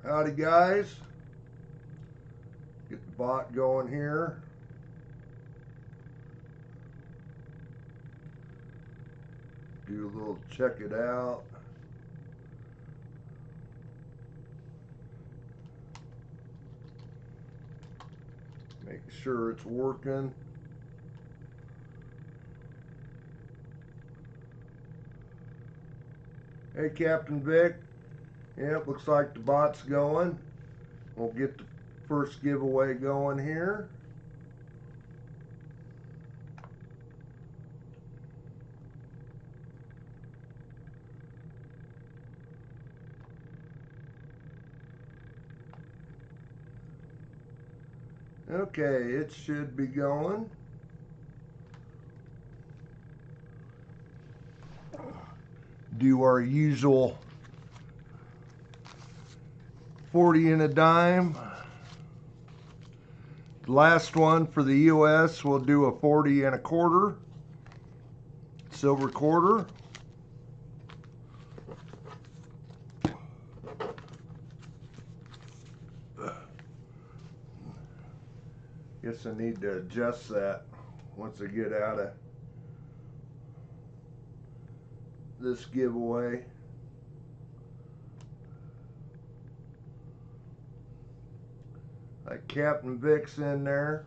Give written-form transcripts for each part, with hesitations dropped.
Howdy guys, get the bot going here. Do a little check it out. Make sure it's working. Hey Captain Vic. Yep, looks like the bot's going. We'll get the first giveaway going here. Okay, it should be going. Do our usual 40 and a dime. Last one for the US, we'll do a 40 and a quarter, silver quarter. Guess I need to adjust that once I get out of this giveaway. Like Captain Vic's in there.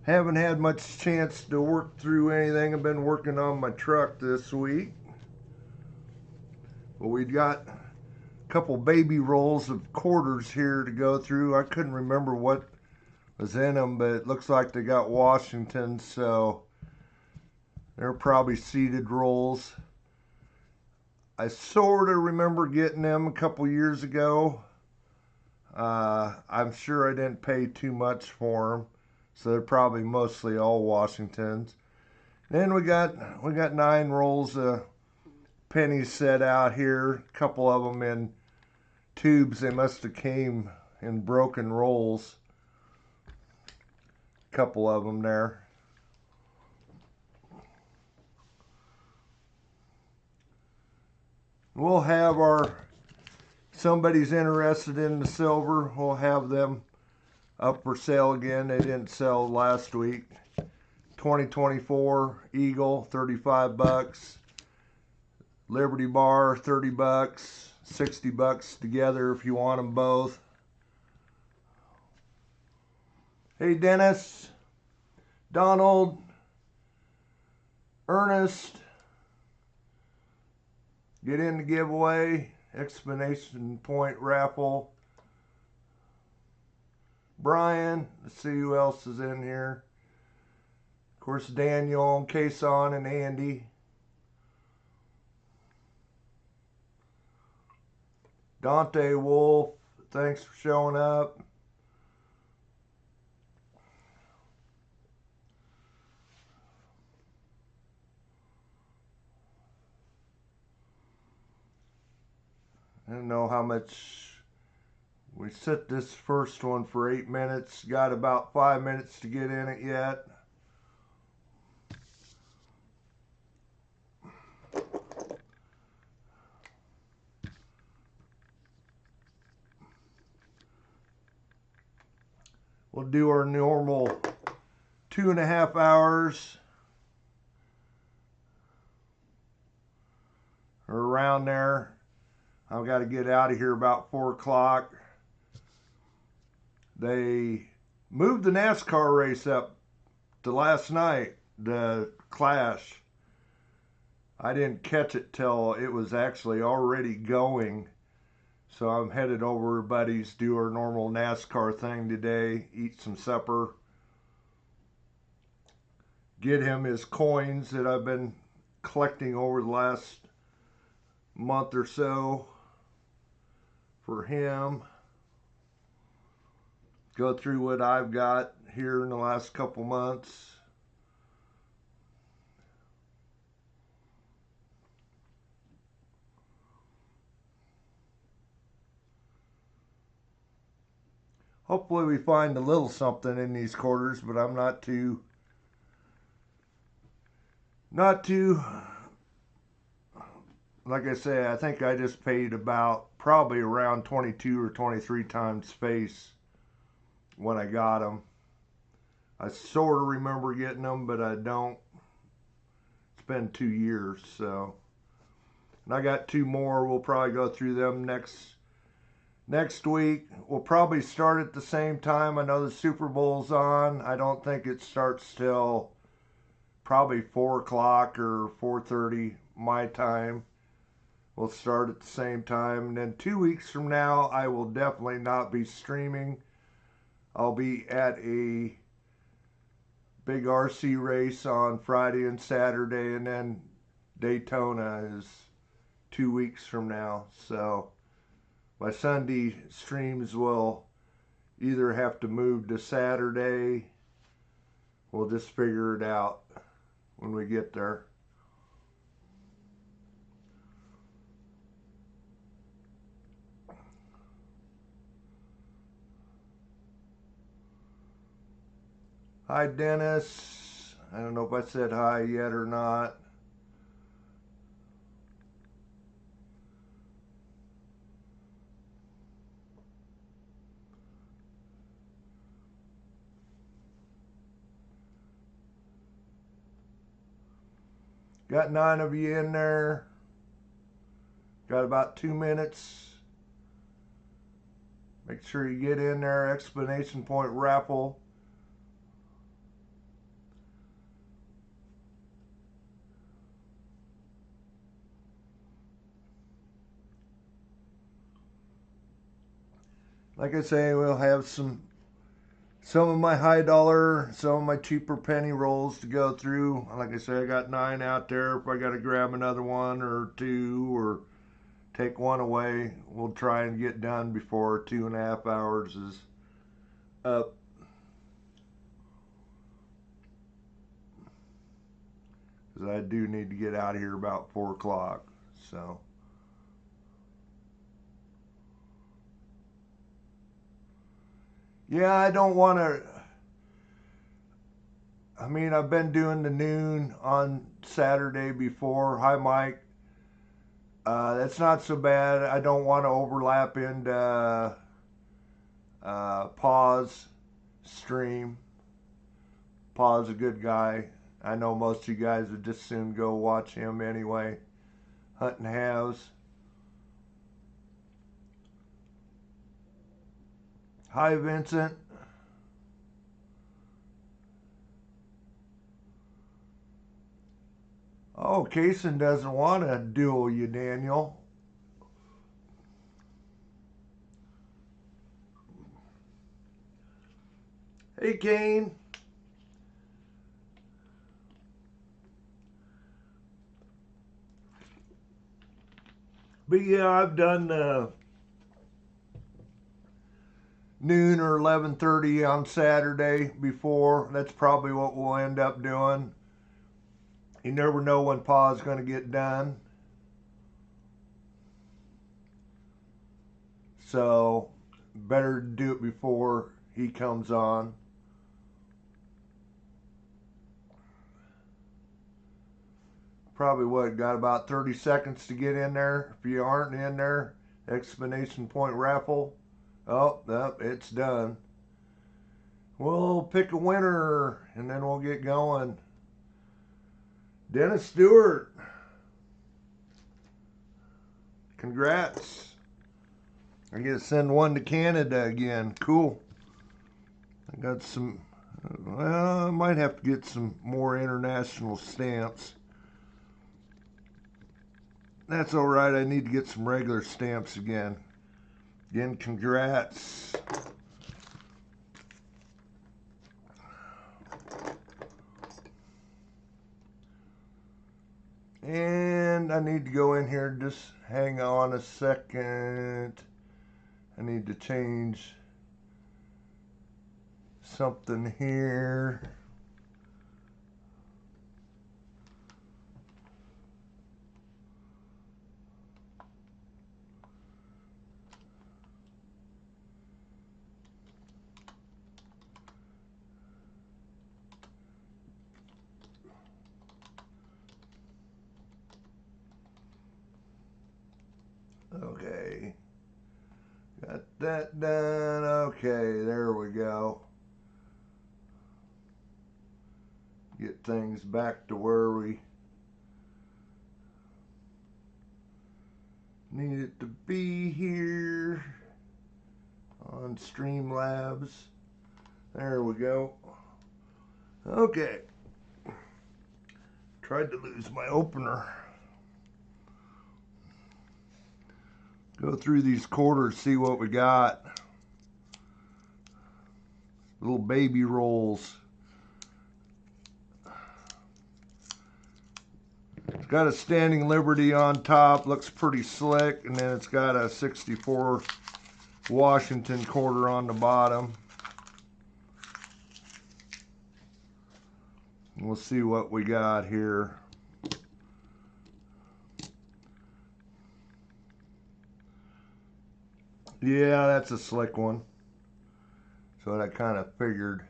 Haven't had much chance to work through anything. I've been working on my truck this week. But we've got a couple baby rolls of quarters here to go through. I couldn't remember what was in them, but it looks like they got Washington, so they're probably seeded rolls. I sort of remember getting them a couple years ago. I'm sure I didn't pay too much for them, so they're probably mostly all Washingtons. Then we got 9 rolls of pennies set out here. A couple of them in tubes. They must have came in broken rolls. A couple of them there. We'll have somebody's interested in the silver, we'll have them up for sale again. They didn't sell last week. 2024 Eagle, 35 bucks. Liberty bar, 30 bucks. 60 bucks together if you want them both. Hey Dennis, Donald, Ernest, get in the giveaway, exclamation point raffle. Brian, let's see who else is in here. Of course, Daniel, Kason, and Andy. Dante Wolf, thanks for showing up. I don't know how much. We set this first one for 8 minutes. Got about 5 minutes to get in it yet. We'll do our normal 2.5 hours. Or around there. I've got to get out of here about 4 o'clock. They moved the NASCAR race up to last night, the Clash. I didn't catch it till it was actually already going. So I'm headed over to Buddy's, do our normal NASCAR thing today, eat some supper. Get him his coins that I've been collecting over the last month or so for him. Go through what I've got here in the last couple months. Hopefully we find a little something in these quarters, but I'm not too like I say, I think I just paid about probably around 22 or 23 times face when I got them. I sort of remember getting them, but I don't. It's been 2 years, so. And I got two more. We'll probably go through them next week. We'll probably start at the same time. I know the Super Bowl's on. I don't think it starts till probably 4 o'clock or 4:30 my time. We'll start at the same time. And then 2 weeks from now, I will definitely not be streaming. I'll be at a big RC race on Friday and Saturday, and then Daytona is 2 weeks from now. So my Sunday streams will either have to move to Saturday. We'll just figure it out when we get there. Hi, Dennis. I don't know if I said hi yet or not. Got 9 of you in there. Got about 2 minutes. Make sure you get in there. Explanation point raffle. Like I say, we'll have some of my high dollar, some of my cheaper penny rolls to go through. Like I say, I got 9 out there. If I got to grab another one or 2 or take one away, we'll try and get done before 2.5 hours is up. Because I do need to get out of here about 4 o'clock. So. Yeah, I don't want to. I mean, I've been doing the noon on Saturday before. Hi, Mike. That's not so bad. I don't want to overlap into Paw's stream. Paw's a good guy. I know most of you guys would just soon go watch him anyway. Hunting halves. Hi, Vincent. Oh, Kaysen doesn't want to duel you, Daniel. Hey, Kane. But yeah, I've done noon or 11:30 on Saturday before. That's probably what we'll end up doing. You never know when Paw's going to get done. So, better do it before he comes on. Probably what, got about 30 seconds to get in there. If you aren't in there, explanation point raffle. Oh, it's done. We'll pick a winner and then we'll get going. Dennis Stewart. Congrats. I get to send one to Canada again. Cool. I got some, well, I might have to get some more international stamps. That's all right. I need to get some regular stamps again. Again, congrats. And I need to go in here, just hang on a second. I need to change something here. Got that done. Okay, there we go. Get things back to where we need it to be here on Streamlabs. There we go. Okay. Tried to lose my opener. Go through these quarters, see what we got. Little baby rolls. It's got a standing Liberty on top, looks pretty slick, and then it's got a 64 Washington quarter on the bottom. We'll see what we got here. Yeah, that's a slick one. So I kind of figured.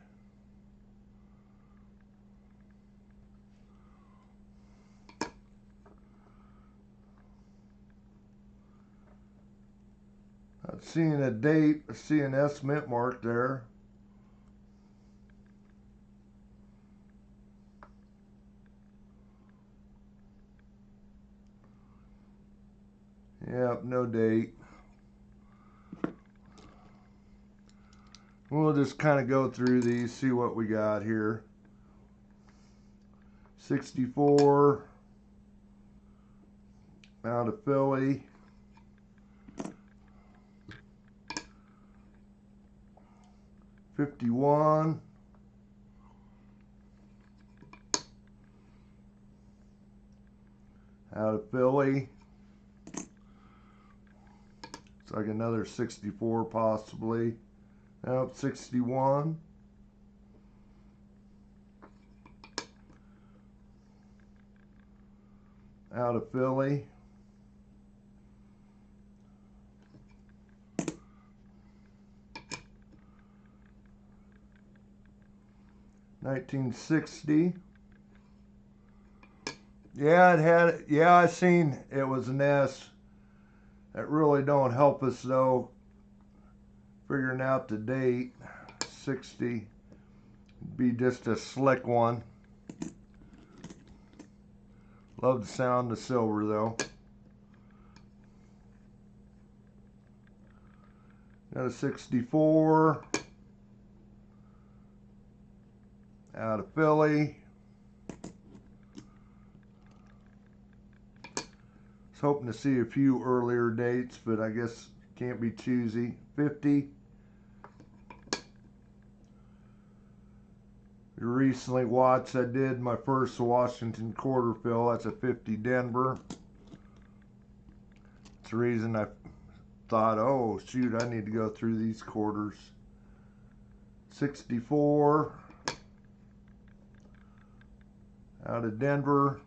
Not seeing a date. I see an S mint mark there. Yep, no date. We'll just kind of go through these, see what we got here. 64 out of Philly. 51. Out of Philly. It's like another 64 possibly. Nope, 61. Out of Philly. $19.60. Yeah, it had. Yeah, I seen it was an S. That really don't help us though. Figuring out the date. 60. Be just a slick one. Love the sound of silver though. Got a 64. Out of Philly. Was hoping to see a few earlier dates, but I guess can't be choosy. 50. You recently watched, I did my first Washington quarter fill. That's a 50 Denver. That's the reason I thought, oh shoot, I need to go through these quarters. 64. Out of Denver.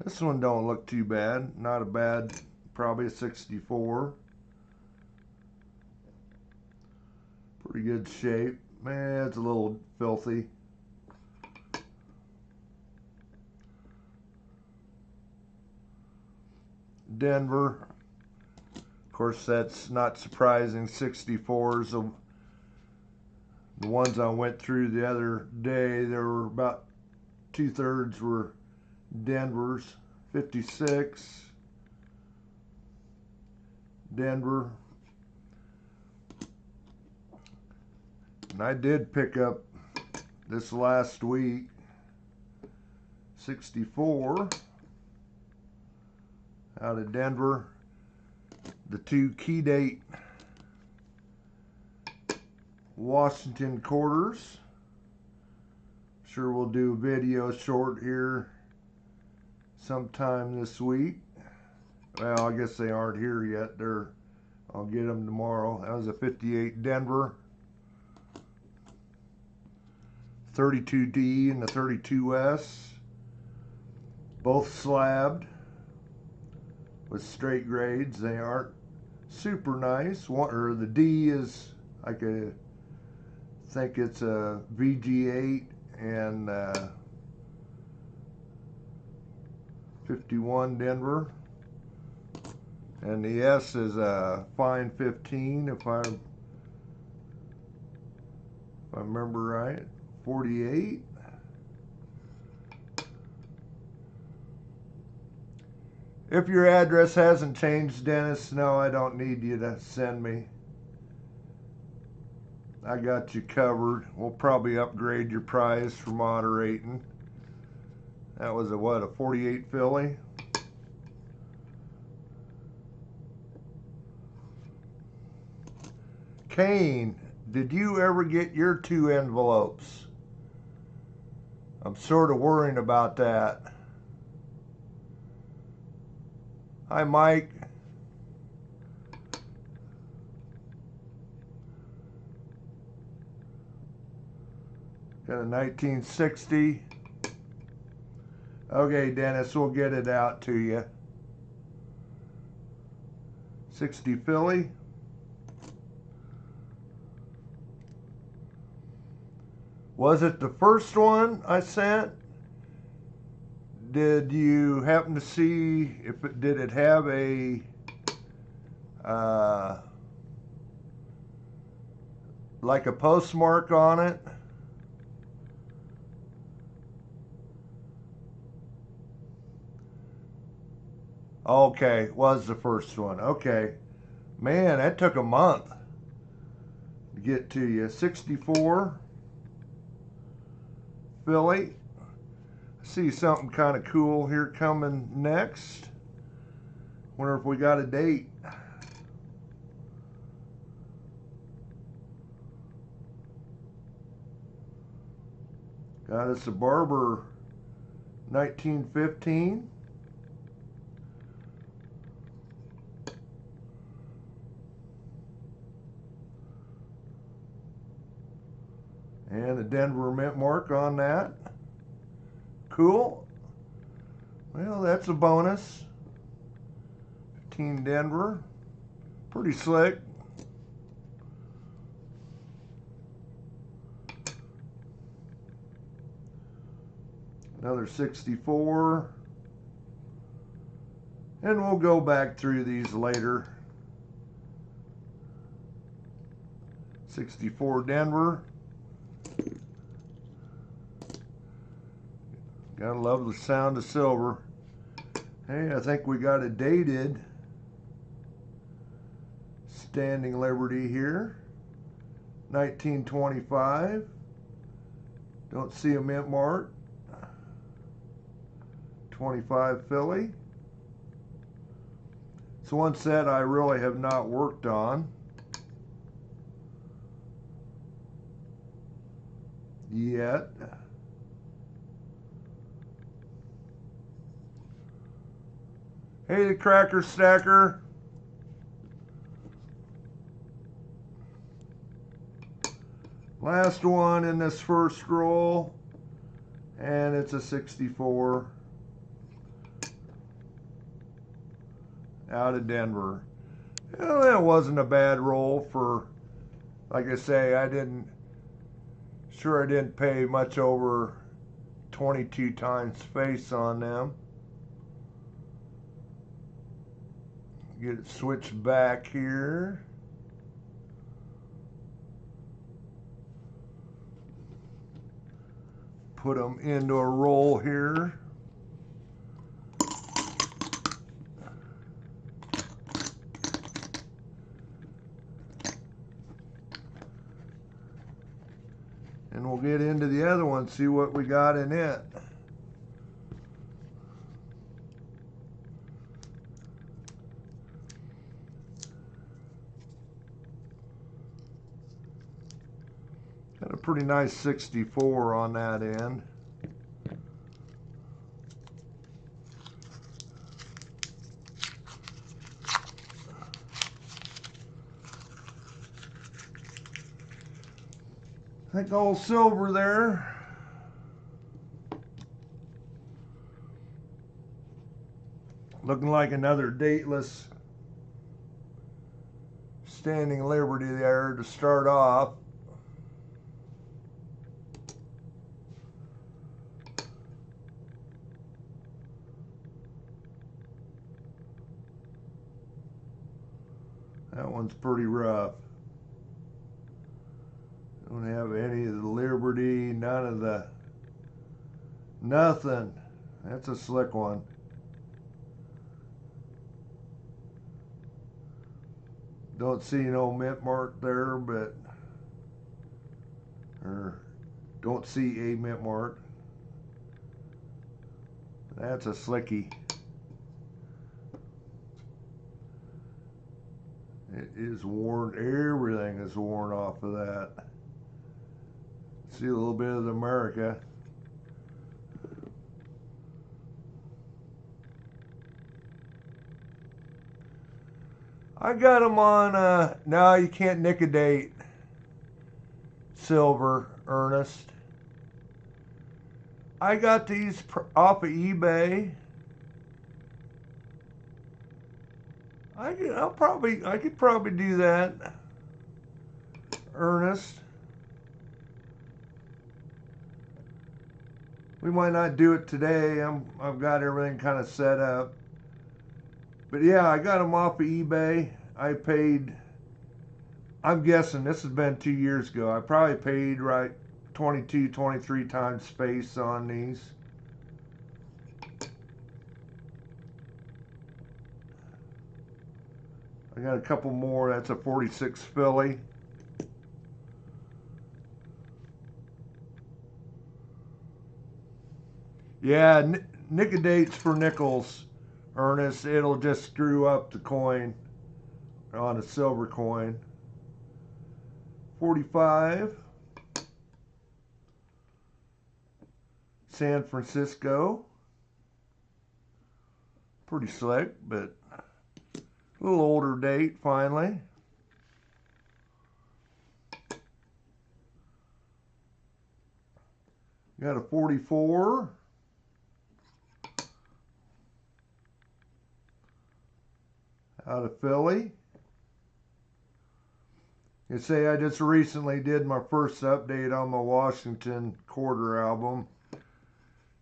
This one don't look too bad. Not a bad, probably a 64. Pretty good shape. Man, it's a little filthy. Denver. Of course, that's not surprising. 64s. The ones I went through the other day, there were about 2/3 were Denvers. 56. Denver. And I did pick up this last week 64 out of Denver. The two key date Washington quarters. Sure we'll do a video short here sometime this week. Well, I guess they aren't here yet. I'll get them tomorrow. That was a 58 Denver. 32D and the 32S. Both slabbed with straight grades. They aren't super nice. Or the D is like a, I think it's a VG8 and 51 Denver. And the S is a fine 15 if I remember right. 48. If your address hasn't changed, Dennis, no, I don't need you to send me. I got you covered. We'll probably upgrade your prize for moderating. That was a what, a 48 filly? Kane, did you ever get your 2 envelopes? I'm sort of worrying about that. Hi, Mike. Got a 1960. Okay, Dennis, we'll get it out to you. 60 filly. Was it the first one I sent? Did you happen to see if it did it have a like a postmark on it? Okay, was the first one. Okay. Man, that took a month to get to you. 64 filly. I see something kind of cool here coming next. Wonder if we got a date. Got us a Barber 1915. And a Denver mint mark on that. Cool. Well, that's a bonus. 15 Denver. Pretty slick. Another 64. And we'll go back through these later. 64 Denver. Gotta love the sound of silver. Hey, I think we got a dated Standing Liberty here. 1925. Don't see a mint mark. 25 filly. It's one set I really have not worked on yet. Hey, the Cracker Stacker. Last one in this first roll, and it's a 64 out of Denver. Well, that wasn't a bad roll for, like I say, I didn't pay much over 22 times face on them. Get it switched back here. Put them into a roll here. And we'll get into the other one, see what we got in it. Got a pretty nice 64 on that end. I think all silver there. Looking like another dateless Standing Liberty there to start off. one's pretty rough. Don't have any of the Liberty, none of the, nothing. That's a slick one. Don't see no mint mark there, but, or don't see a mint mark. That's a slicky. It is worn, everything is worn off of that. See a little bit of the America. I got them on, no, you can't nicodate silver, Ernest. I got these off of eBay. I could probably do that, Ernest. We might not do it today. I've got everything kind of set up. But yeah, I got them off of eBay. I paid, I'm guessing this has been 2 years ago. I probably paid right 22, 23 times space on these. I got a couple more. That's a 46 Philly. Yeah, nicodates for nickels, Ernest. It'll just screw up the coin on a silver coin. 45. San Francisco. Pretty slick, but a little older date finally. Got a 44. Out of Philly. You say I just recently did my first update on my Washington quarter album.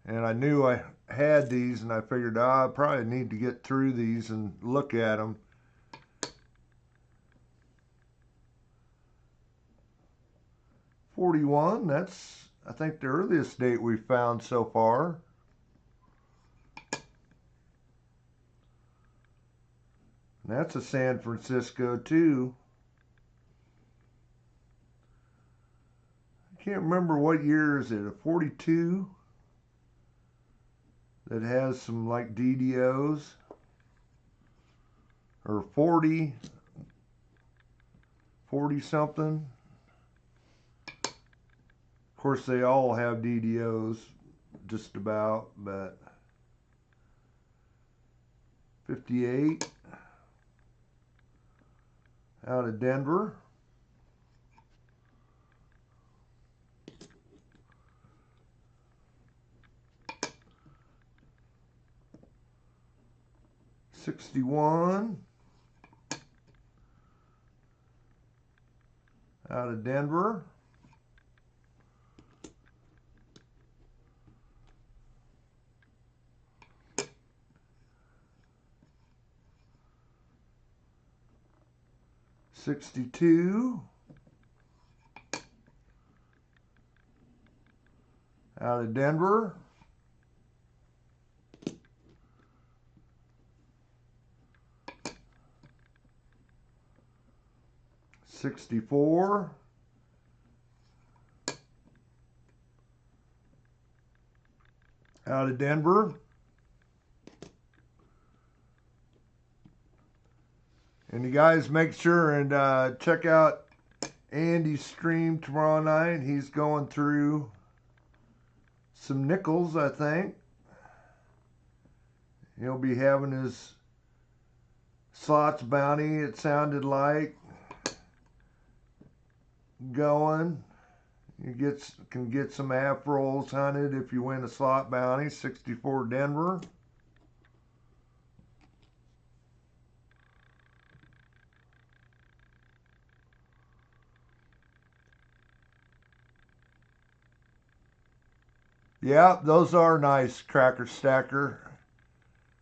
And I knew I had these, and I figured I probably need to get through these and look at them. '41, that's, I think, the earliest date we've found so far. And that's a San Francisco, too. I can't remember what year is it, a 42? That has some like DDOs, or 40 something. Of course they all have DDOs just about, but 58 out of Denver. '61 out of Denver. '62 out of Denver. '64 out of Denver. And you guys make sure and check out Andy's stream tomorrow night. He's going through some nickels, I think. He'll be having his slots bounty, it sounded like, going. You can get some half rolls hunted if you win a slot bounty. 64 Denver. Yeah, those are nice, Cracker Stacker.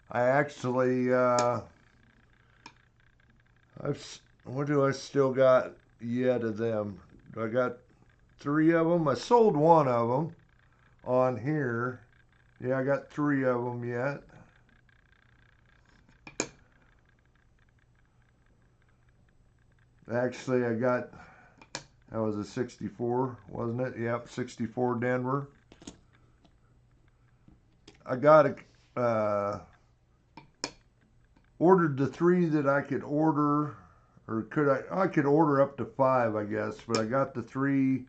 I actually, What do I still got yet of them? I got 3 of them. I sold 1 of them on here. Yeah, I got 3 of them yet. Actually, I got, that was a 64, wasn't it? Yep, 64 Denver. I got ordered the 3 that I could order, or I could order up to 5, I guess, but I got the 3.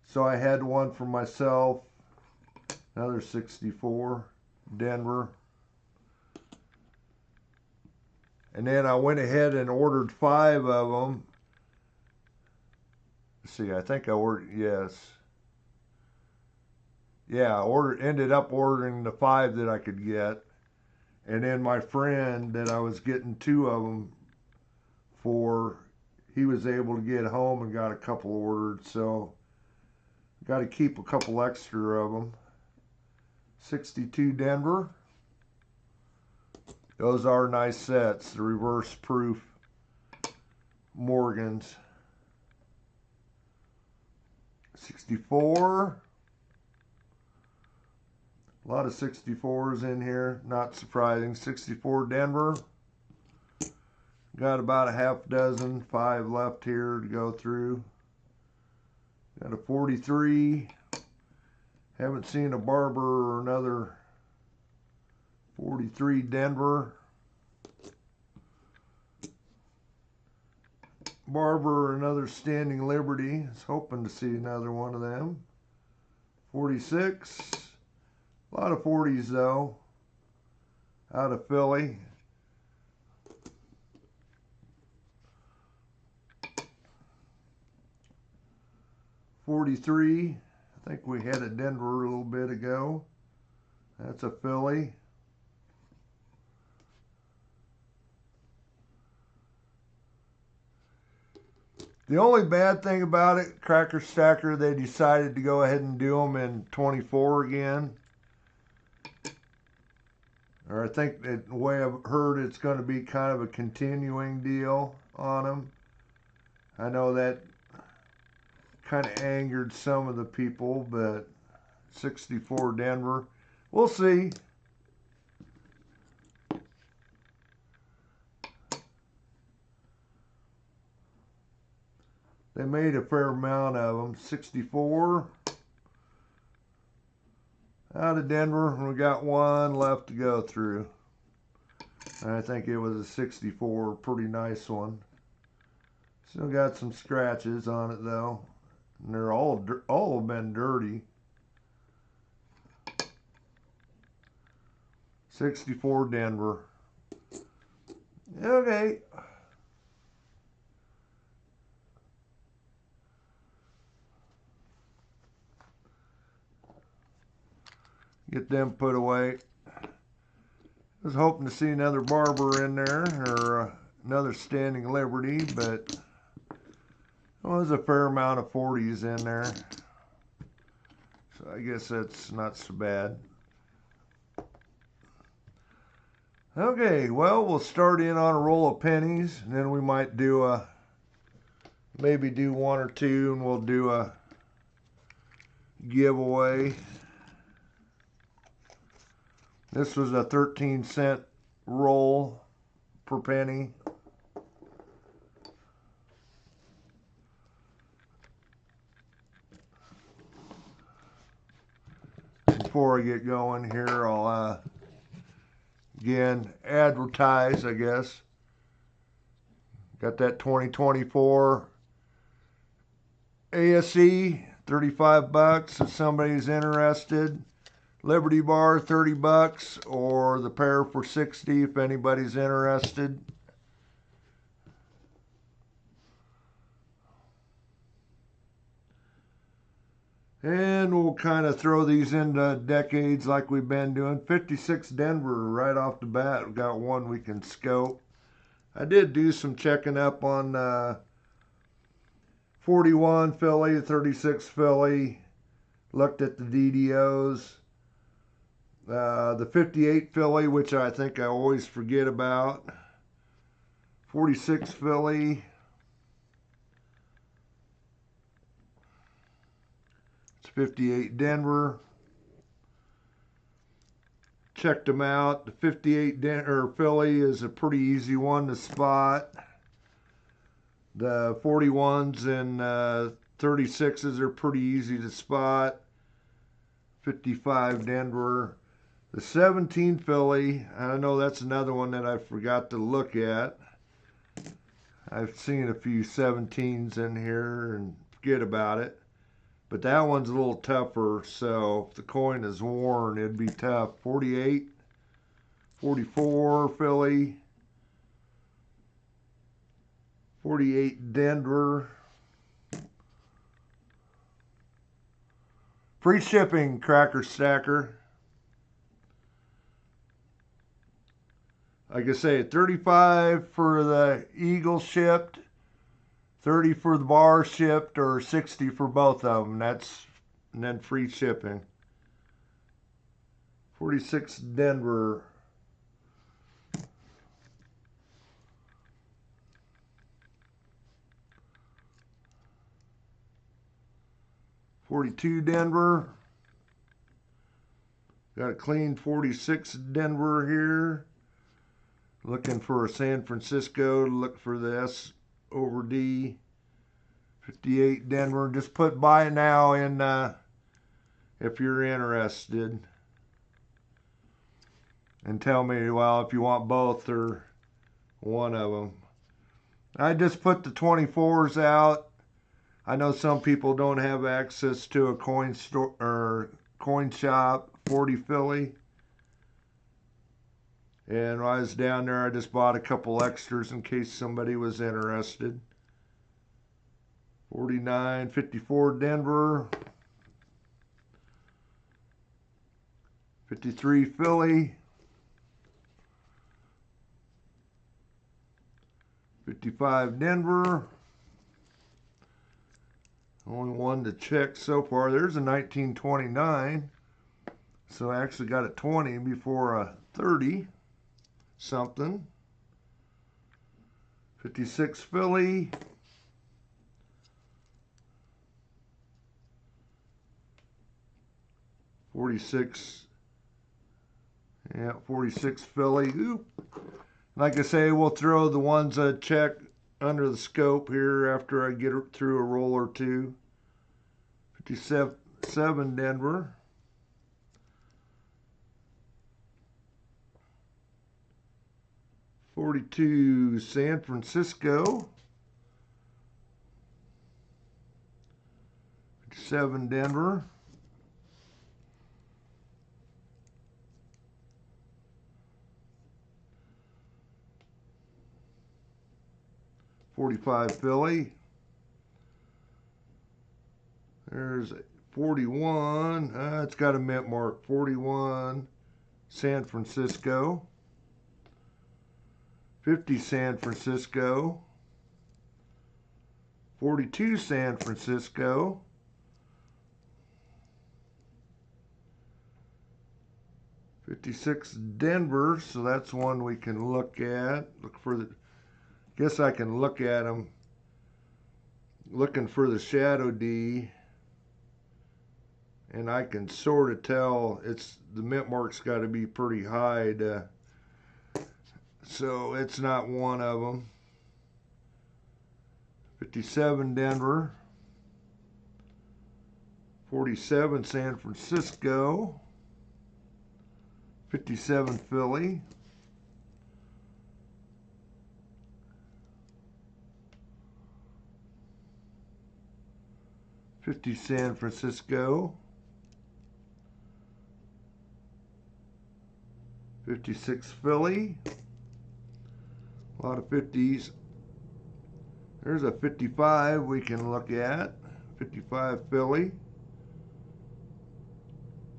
So I had 1 for myself, another 64 Denver. And then I went ahead and ordered 5 of them. Let's see, I think I ordered, yes. Yeah, ended up ordering the 5 that I could get. And then my friend that I was getting 2 of them for, he was able to get home and got a couple ordered. So got to keep a couple extra of them. 62 Denver. Those are nice sets, the reverse proof Morgans. 64. A lot of 64s in here, not surprising. 64 Denver. Got about a half dozen, 5 left here to go through. Got a 43. Haven't seen a Barber or another 43 Denver. Barber or another Standing Liberty. I was hoping to see another one of them. 46. A lot of 40s though. Out of Philly. .43. I think we had a Denver a little bit ago. That's a Philly. The only bad thing about it, Cracker Stacker, they decided to go ahead and do them in 24 again. Or I think the way I've heard, it's going to be kind of a continuing deal on them. I know that kind of angered some of the people, but 64 Denver. We'll see. They made a fair amount of them. 64. Out of Denver, we got 1 left to go through. And I think it was a 64, pretty nice one. Still got some scratches on it though. And they're all have been dirty. 64 Denver. Okay. Get them put away. I was hoping to see another Barber in there, or another Standing Liberty, but well, there's a fair amount of 40s in there. So I guess that's not so bad. Okay, well, we'll start in on a roll of pennies, and then we might do maybe do 1 or 2, and we'll do a giveaway. This was a 13-cent roll per penny. Before I get going here, I'll again advertise, I guess. Got that 2024 ASE, 35 bucks if somebody's interested. Liberty bar, 30 bucks, or the pair for 60 if anybody's interested. And we'll kind of throw these into decades like we've been doing. 56 Denver right off the bat. We've got 1 we can scope. I did do some checking up on 41 Philly, 36 Philly. Looked at the DDOs. The 58 Philly, which I think I always forget about. 46 Philly. It's 58 Denver. Checked them out. The 58 Philly is a pretty easy one to spot. The 41s and 36s are pretty easy to spot. 55 Denver. The 17 Philly, I know that's another one that I forgot to look at. I've seen a few 17s in here and forget about it. But that one's a little tougher, so if the coin is worn, it'd be tough. 48, 44 Philly, 48 Denver. Free shipping, Cracker Stacker. Like I say, 35 for the Eagle shipped, 30 for the bar shipped, or 60 for both of them. And then free shipping. 46 Denver. $42 Denver. Got a clean 46 Denver here. Looking for a San Francisco. Look for the S over D. 58 Denver. Just put buy now in if you're interested. And tell me, well, if you want both or one of them. I just put the 24s out. I know some people don't have access to a coin store or coin shop. 40 Philly. And when I was down there, I just bought a couple extras in case somebody was interested. 49, 54 Denver. 53 Philly. 55 Denver. Only one to check so far. There's a 1929. So I actually got a 20 before a 30 something. 56 Philly. 46. Yeah, 46 Philly. Oop. Like I say, we'll throw the ones I check under the scope here after I get through a roll or two. 57 Denver. 42 San Francisco. 57 Denver. 45 Philly. There's 41. It's got a mint mark. 41 San Francisco. 50 San Francisco. 42 San Francisco. 56 Denver. So that's one we can look at. Look for the. Guess I can look at them. Looking for the shadow D. And I can sort of tell it's the mint mark's got to be pretty high to, so it's not one of them. 57 Denver. 47 San Francisco. 57 Philly. 50 San Francisco. 56 Philly. A lot of 50s. There's a 55 we can look at. 55 Philly.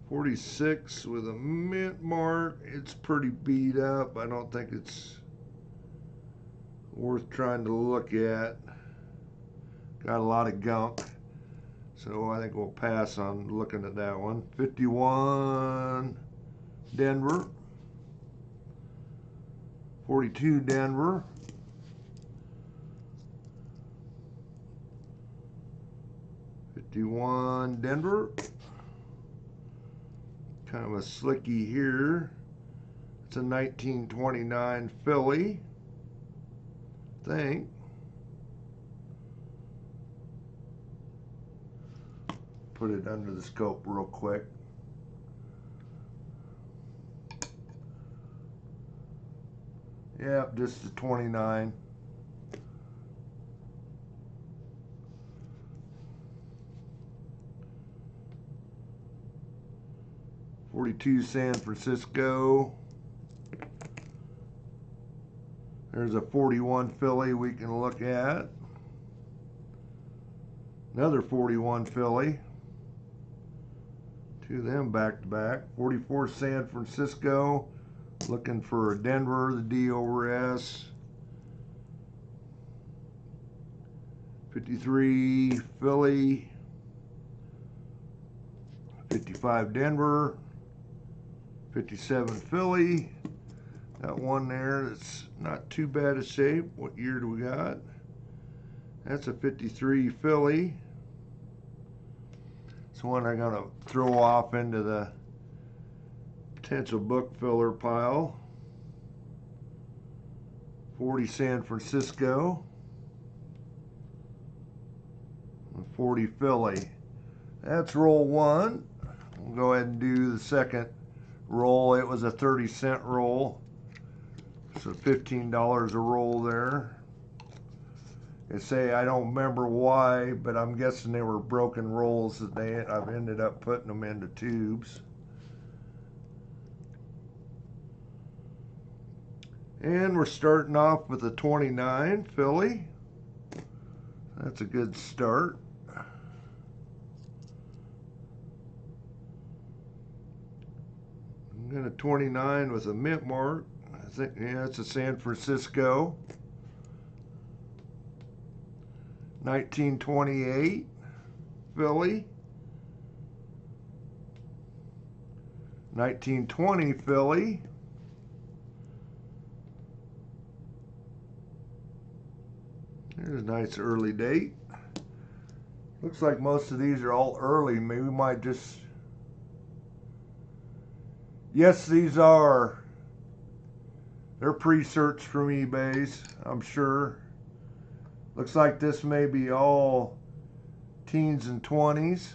46 with a mint mark. It's pretty beat up. I don't think it's worth trying to look at. Got a lot of gunk. So I think we'll pass on looking at that one. 51 Denver. 42 Denver. 51 Denver. Kind of a slicky here. It's a 1929 Philly, I think. Put it under the scope real quick. Yep, just a 29. .42 San Francisco. There's a 41 Philly we can look at. Another 41 Philly. Two of them back to back. 44 San Francisco. Looking for a Denver, the D over S. 53 Philly. 55 Denver. 57 Philly. Got one there that's not too bad a shape. What year do we got? That's a 53 Philly. It's one I'm gonna throw off into the potential book filler pile. 40 San Francisco. 40 Philly. That's roll one. We'll go ahead and do the second roll. It was a 30-cent roll, so $15 a roll there. They say, I don't remember why, but I'm guessing they were broken rolls that I've ended up putting them into tubes. And we're starting off with a 29 Philly. That's a good start. I'm going to 29 with a mint mark. I think, yeah, it's a San Francisco. 1928 Philly. 1920 Philly. There's a nice early date. Looks like most of these are all early. Maybe we might just... Yes, these are. They're pre-searched from eBay's, I'm sure. Looks like this may be all teens and 20s.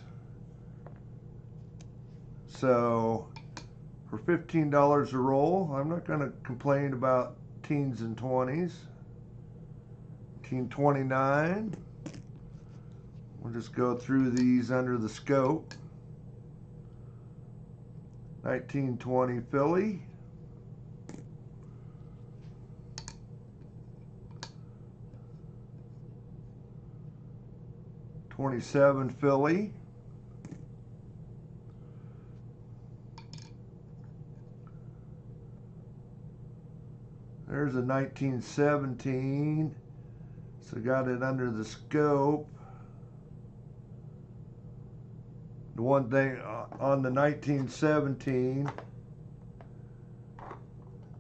So for $15 a roll, I'm not going to complain about teens and 20s. 1929. We'll just go through these under the scope. 1920 Philly. 27 Philly. There's a 1917. So got it under the scope. The one thing on the 1917,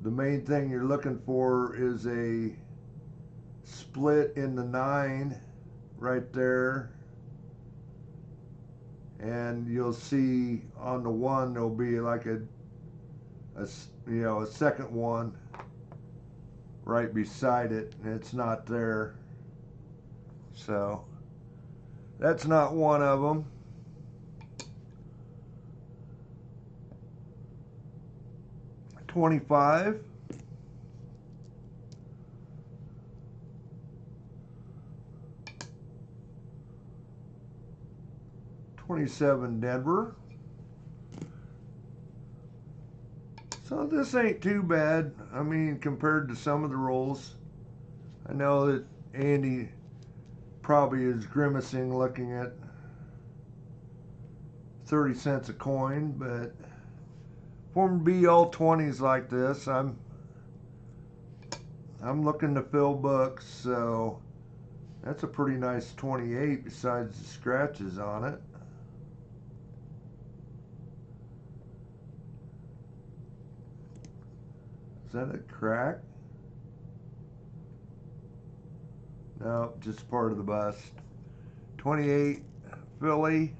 the main thing you're looking for is a split in the 9 right there. And you'll see on the 1 there'll be like a second one right beside it, and it's not there. So that's not one of them. $25. $27 Denver. So this ain't too bad. I mean, compared to some of the rolls. I know that Andy probably is grimacing looking at 30 cents a coin, but for them to be all 20s like this, I'm looking to fill books, so that's a pretty nice 28 besides the scratches on it. Is that a crack? No, just part of the bust. 28 filly.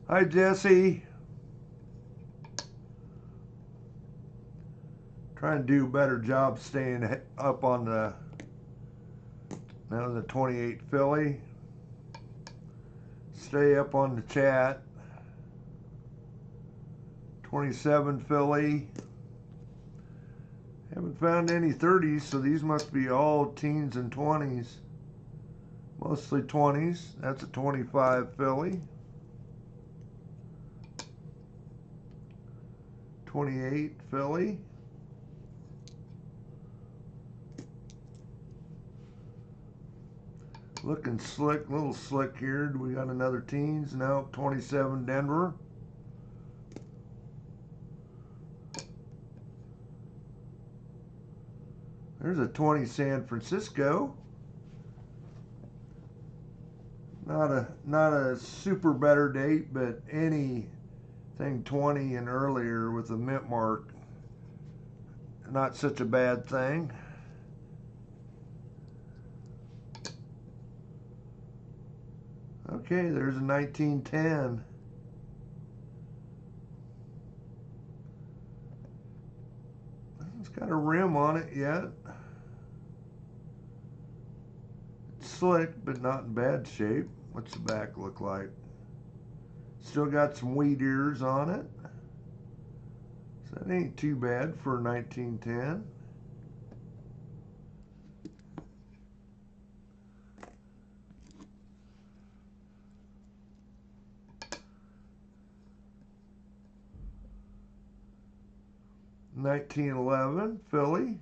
Hi, Jesse. Trying to do a better job staying up on the 28 filly. Stay up on the chat. 27 filly. Haven't found any 30s, so these must be all teens and 20s. Mostly 20s. That's a 25 filly. 28 filly. Looking slick, little slick here. Do we got another teens? No, 27 Denver. There's a 20 San Francisco. Not a super better date, but anything 20 and earlier with a mint mark, not such a bad thing. Okay, there's a 1910. It's got a rim on it yet. It's slick, but not in bad shape. What's the back look like? Still got some wheat ears on it. So that ain't too bad for a 1910. $19.11 filly.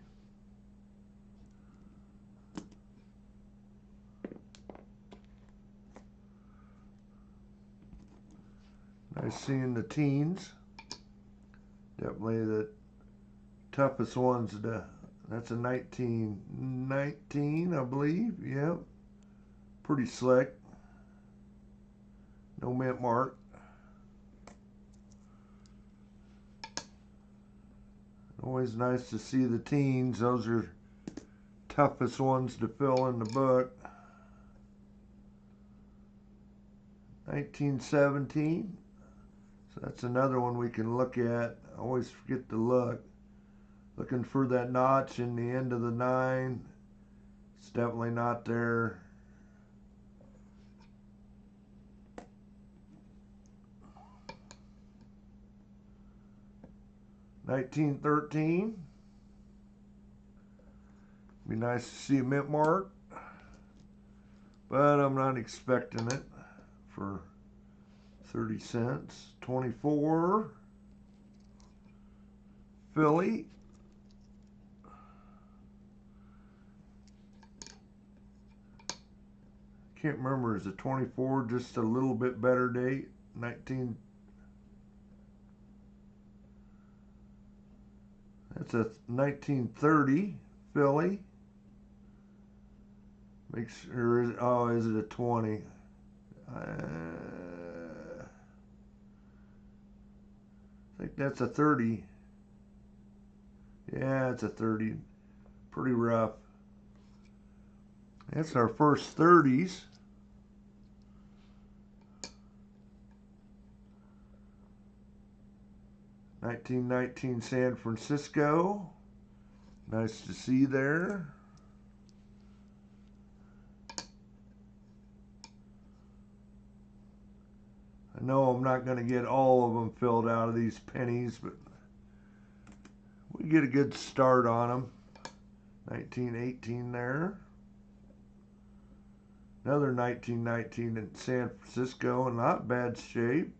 Nice seeing the teens. Definitely the toughest ones to. That's a 1919, I believe. Yep. Pretty slick. No mint mark. Always nice to see the teens. Those are toughest ones to fill in the book. 1917. So that's another one we can look at. I always forget to look. Looking for that notch in the end of the 9. It's definitely not there. $19.13. Be nice to see a mint mark, but I'm not expecting it for 30 cents. 24 filly. Can't remember, is it 24 just a little bit better date? 19. That's a 1930 filly. Make sure, oh, is it a 20? I think that's a 30. Yeah, it's a 30. Pretty rough. That's our first 30s. $19.19 San Francisco. Nice to see there. I know I'm not going to get all of them filled out of these pennies, but we get a good start on them. 1918 there. Another 1919 in San Francisco, in not bad shape.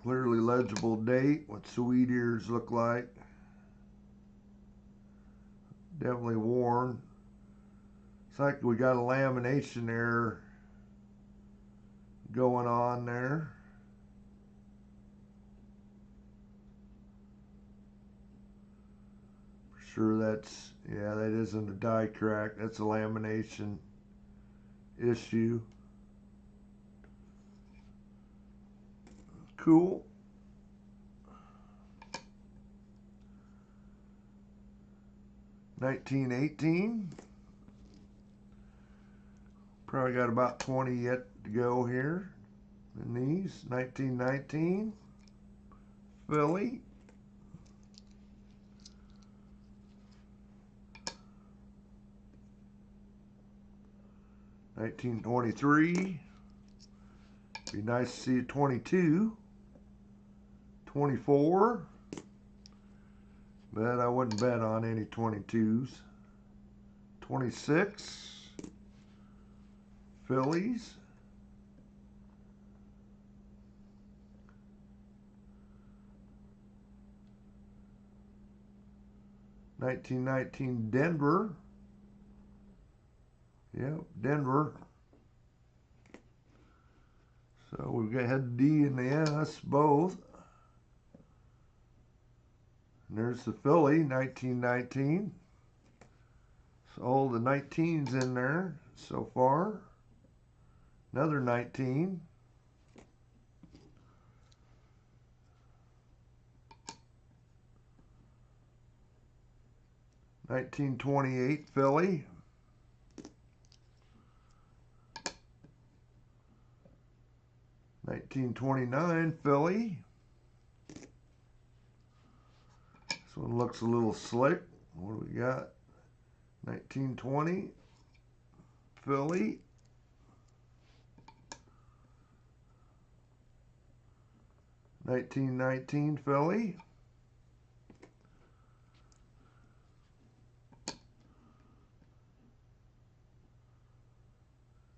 Clearly legible date, what sweet ears look like. Definitely worn. It's like we got a lamination error going on there. For sure that's, yeah, that isn't a die crack. That's a lamination issue. Cool. 1918. Probably got about 20 yet to go here in these. 1919. Philly. 1923. Be nice to see a 22. 24. But I wouldn't bet on any 22s. 26. Phillies. 1919 Denver. Yep, Denver. So we've got had D and the S both. And there's the Philly, 1919. So all the 19s in there so far. Another 19. $1928 Philly. $1929 Philly. This one looks a little slick. What do we got? 1920 Philly. 1919 Philly.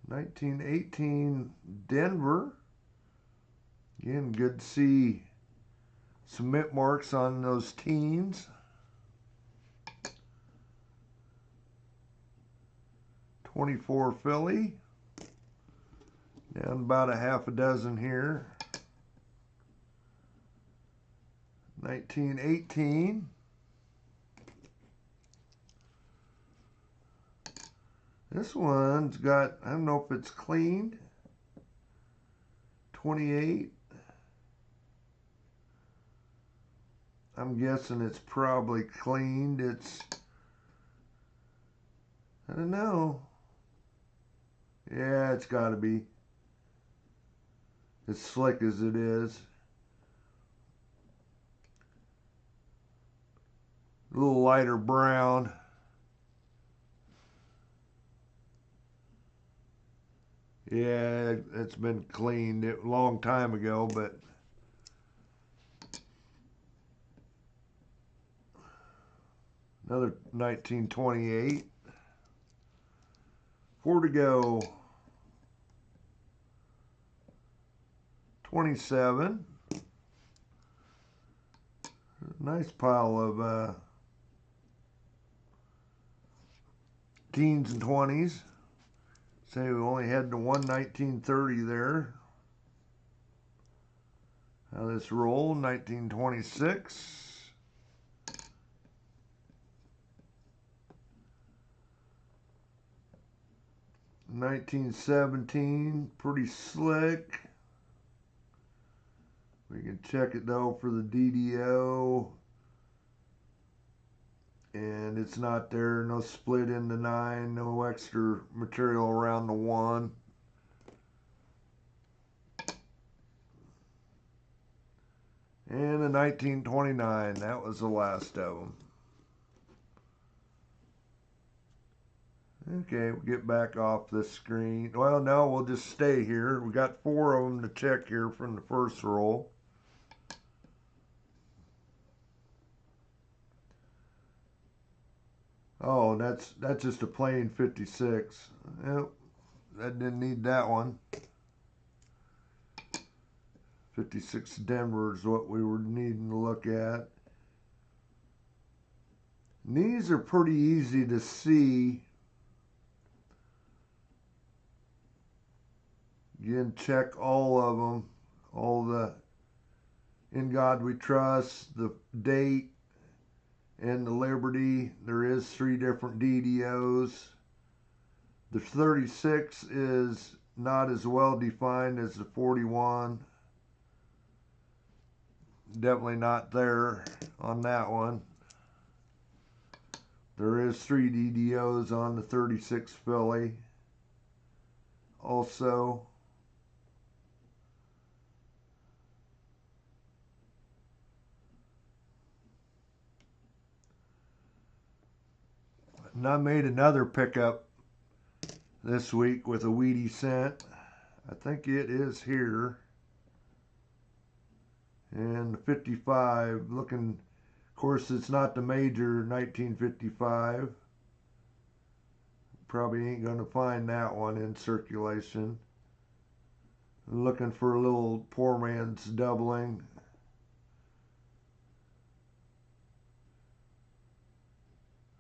1918 Denver. Again, good to see some mint marks on those teens. 24 Philly. Down about a half a dozen here. 1918. This one's got, I don't know if it's cleaned. 28. I'm guessing it's probably cleaned. It's, I don't know. Yeah, it's got to be. As slick as it is. A little lighter brown. Yeah, it's been cleaned a long time ago, but another 1928. 4 to go. 27. Nice pile of teens and 20s. Say we only had the one 1930 there. Now this roll, 1926. 1917, pretty slick. We can check it though for the DDO. And it's not there, no split in the 9, no extra material around the 1. And the 1929, that was the last of them. Okay, we'll get back off this screen. Well, no, we'll just stay here. We got 4 of them to check here from the first roll. Oh, that's just a plain 56. Yep, that didn't need that one. 56 Denver is what we were needing to look at. And these are pretty easy to see. Again, check all of them. All the In God We Trust, the date, and the Liberty. There is 3 different DDOs. The 36 is not as well defined as the 41. Definitely not there on that one. There is 3 DDOs on the 36 filly. Also, and I made another pickup this week with a wheatie scent. I think it is here. And the 55, looking, of course it's not the major 1955. Probably ain't gonna find that one in circulation. Looking for a little poor man's doubling.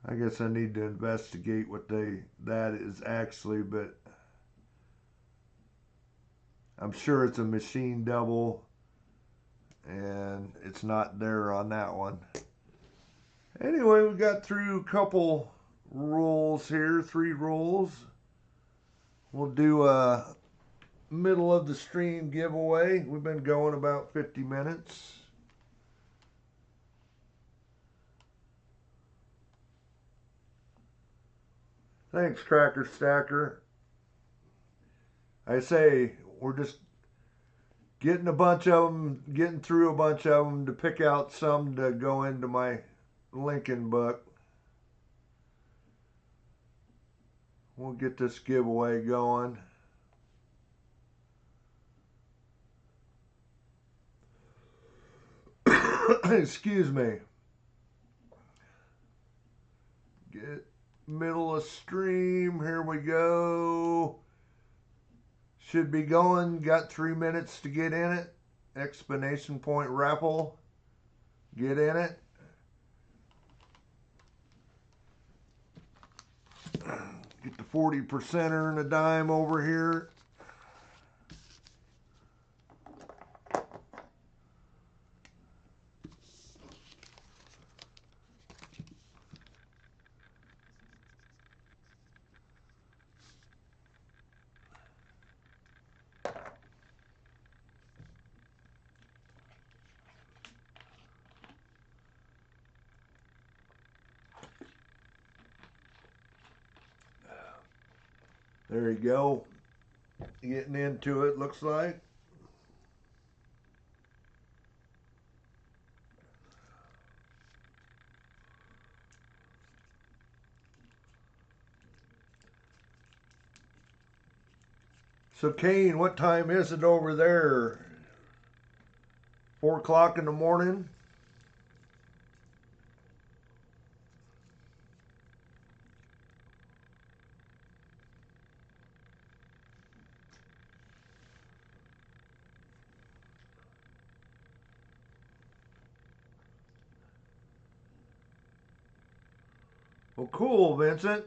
I guess I need to investigate what that is actually, but I'm sure it's a machine double, and it's not there on that one. Anyway, we got through a couple rolls here, 3 rolls. We'll do a middle of the stream giveaway. We've been going about 50 minutes. Thanks, Cracker Stacker. I say, we're just getting a bunch of them, getting through a bunch of them to pick out some to go into my Lincoln book. We'll get this giveaway going. Excuse me. Get middle of stream. Here we go. Should be going. Got 3 minutes to get in it. Explanation point raffle. Get in it. Get the 40%er and a dime over here. There you go. Getting into it, looks like. So, Kane, what time is it over there? 4 o'clock in the morning? Well, cool, Vincent.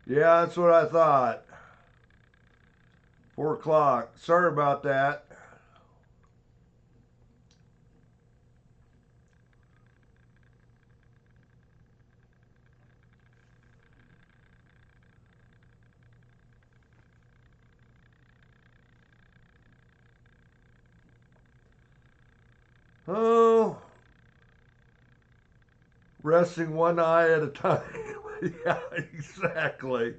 Yeah, that's what I thought. 4 o'clock. Sorry about that. Oh, resting one eye at a time. Yeah, exactly.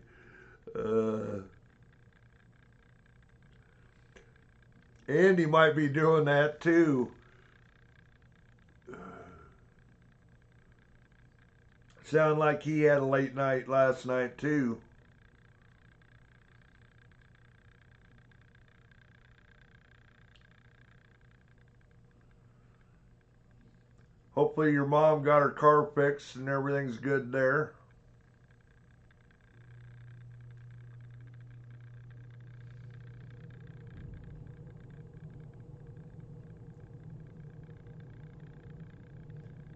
Andy might be doing that too. Sound like he had a late night last night too. Hopefully your mom got her car fixed and everything's good there.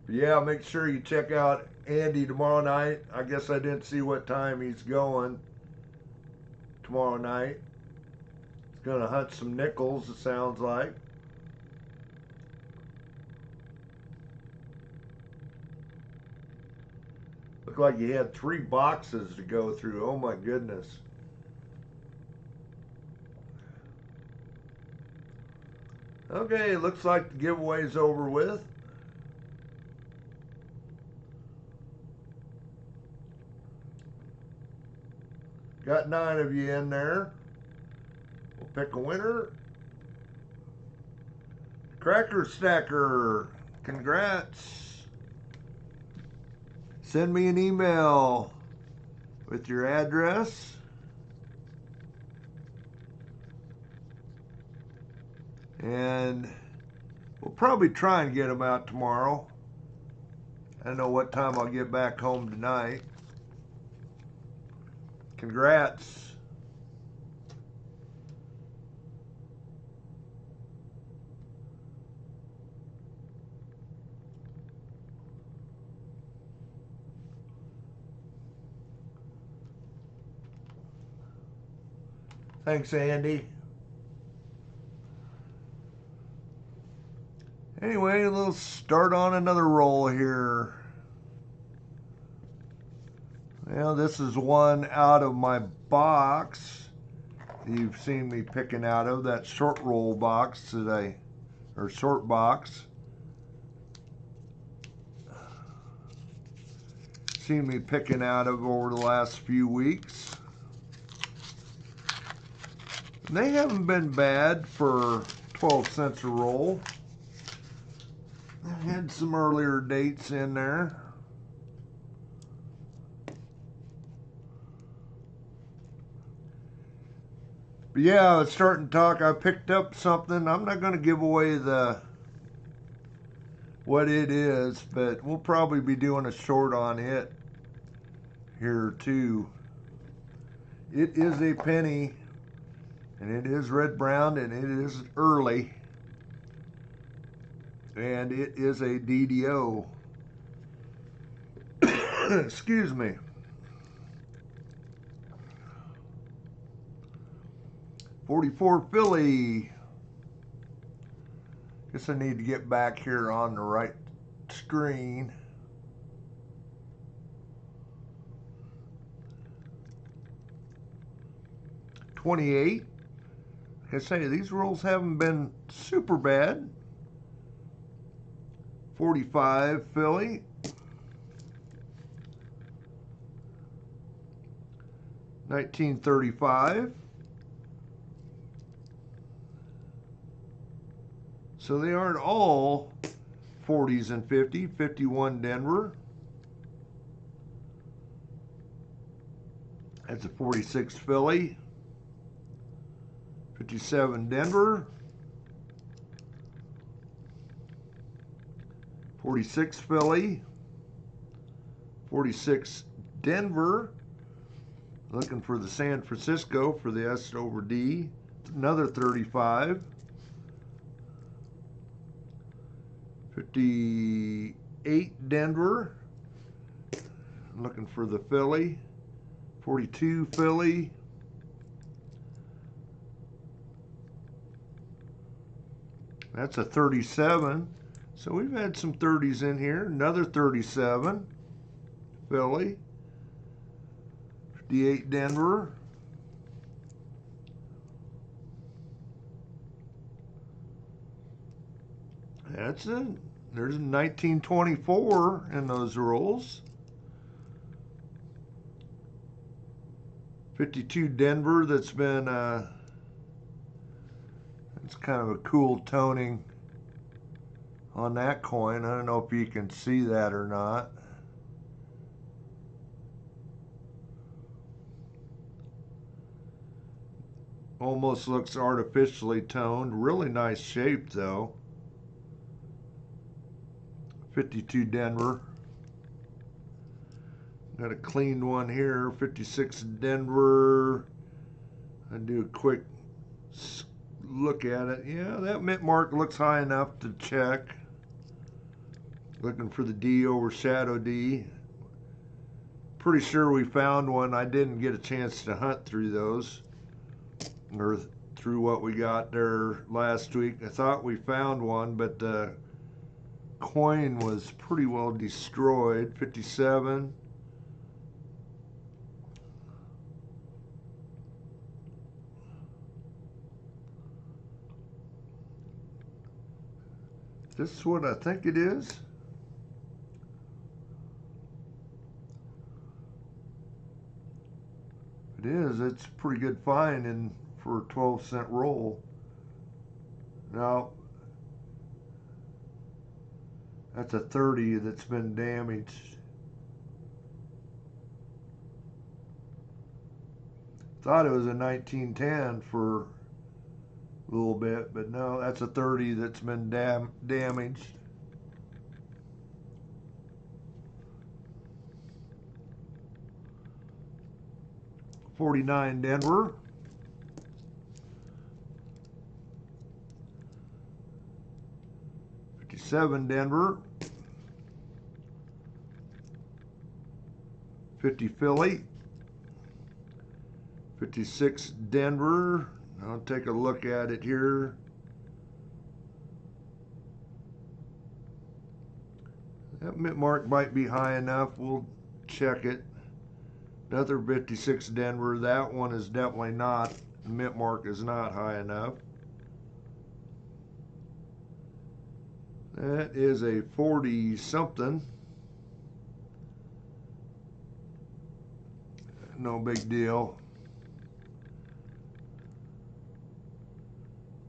But yeah, make sure you check out Andy tomorrow night. I guess I didn't see what time he's going tomorrow night. He's gonna hunt some nickels, it sounds like. Looked like he had 3 boxes to go through. Oh my goodness. Okay, looks like the giveaway's over with. Got 9 of you in there. We'll pick a winner. Cracker Stacker, congrats. Send me an email with your address. And we'll probably try and get them out tomorrow. I don't know what time I'll get back home tonight. Congrats. Thanks, Andy. Anyway, we'll start on another roll here. Well, this is one out of my box. You've seen me picking out of that short roll box today, or short box. Seen me picking out of over the last few weeks. And they haven't been bad for 12 cents a roll. I had some earlier dates in there. But yeah, I was starting to talk. I picked up something. I'm not going to give away what it is, but we'll probably be doing a short on it here too. It is a penny, and it is red brown, and it is early, and it is a DDO. Excuse me. .44 Philly. Guess I need to get back here on the right screen. .28. Like I say, these rolls haven't been super bad. .45 Philly. $19.35. So they aren't all 40s and 50. 51 Denver. That's a 46 Philly. 57 Denver. 46 Philly. 46 Denver. Looking for the San Francisco for the S over D. Another 35. 58 Denver. Looking for the Philly. 42 Philly. That's a 37. So we've had some 30s in here. Another 37 Philly. 58 Denver. That's it. There's a 1924 in those rolls. 52 Denver. That's been it's kind of a cool toning on that coin. I don't know if you can see that or not. Almost looks artificially toned. Really nice shape though. 52 Denver. Got a cleaned one here. 56 Denver. I do a quick look at it. Yeah, that mint mark looks high enough to check. Looking for the D over shadow D. Pretty sure we found one. I didn't get a chance to hunt through those, or through what we got there last week. I thought we found one, but the coin was pretty well destroyed. 57. This is what I think it is. It is. It's a pretty good find for a 12-cent roll. Now, that's a 30 that's been damaged. Thought it was a 1910 for a little bit, but no, that's a 30 that's been damaged. $49 Denver. $57 Denver. $50 Philly. $56 Denver. I'll take a look at it here. That mint mark might be high enough. We'll check it. Another 56 Denver. That one is definitely not. The mint mark is not high enough. That is a 40 something. No big deal.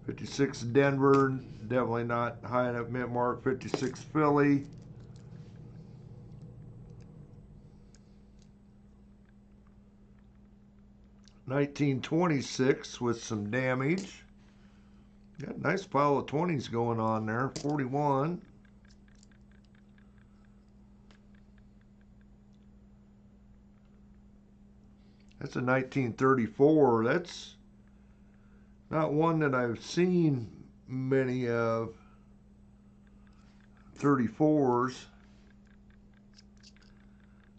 56 Denver, definitely not high enough mint mark. 56 Philly. $19.26 with some damage. Got a nice pile of 20s going on there. 41. That's a 1934. That's not one that I've seen many of. 34s.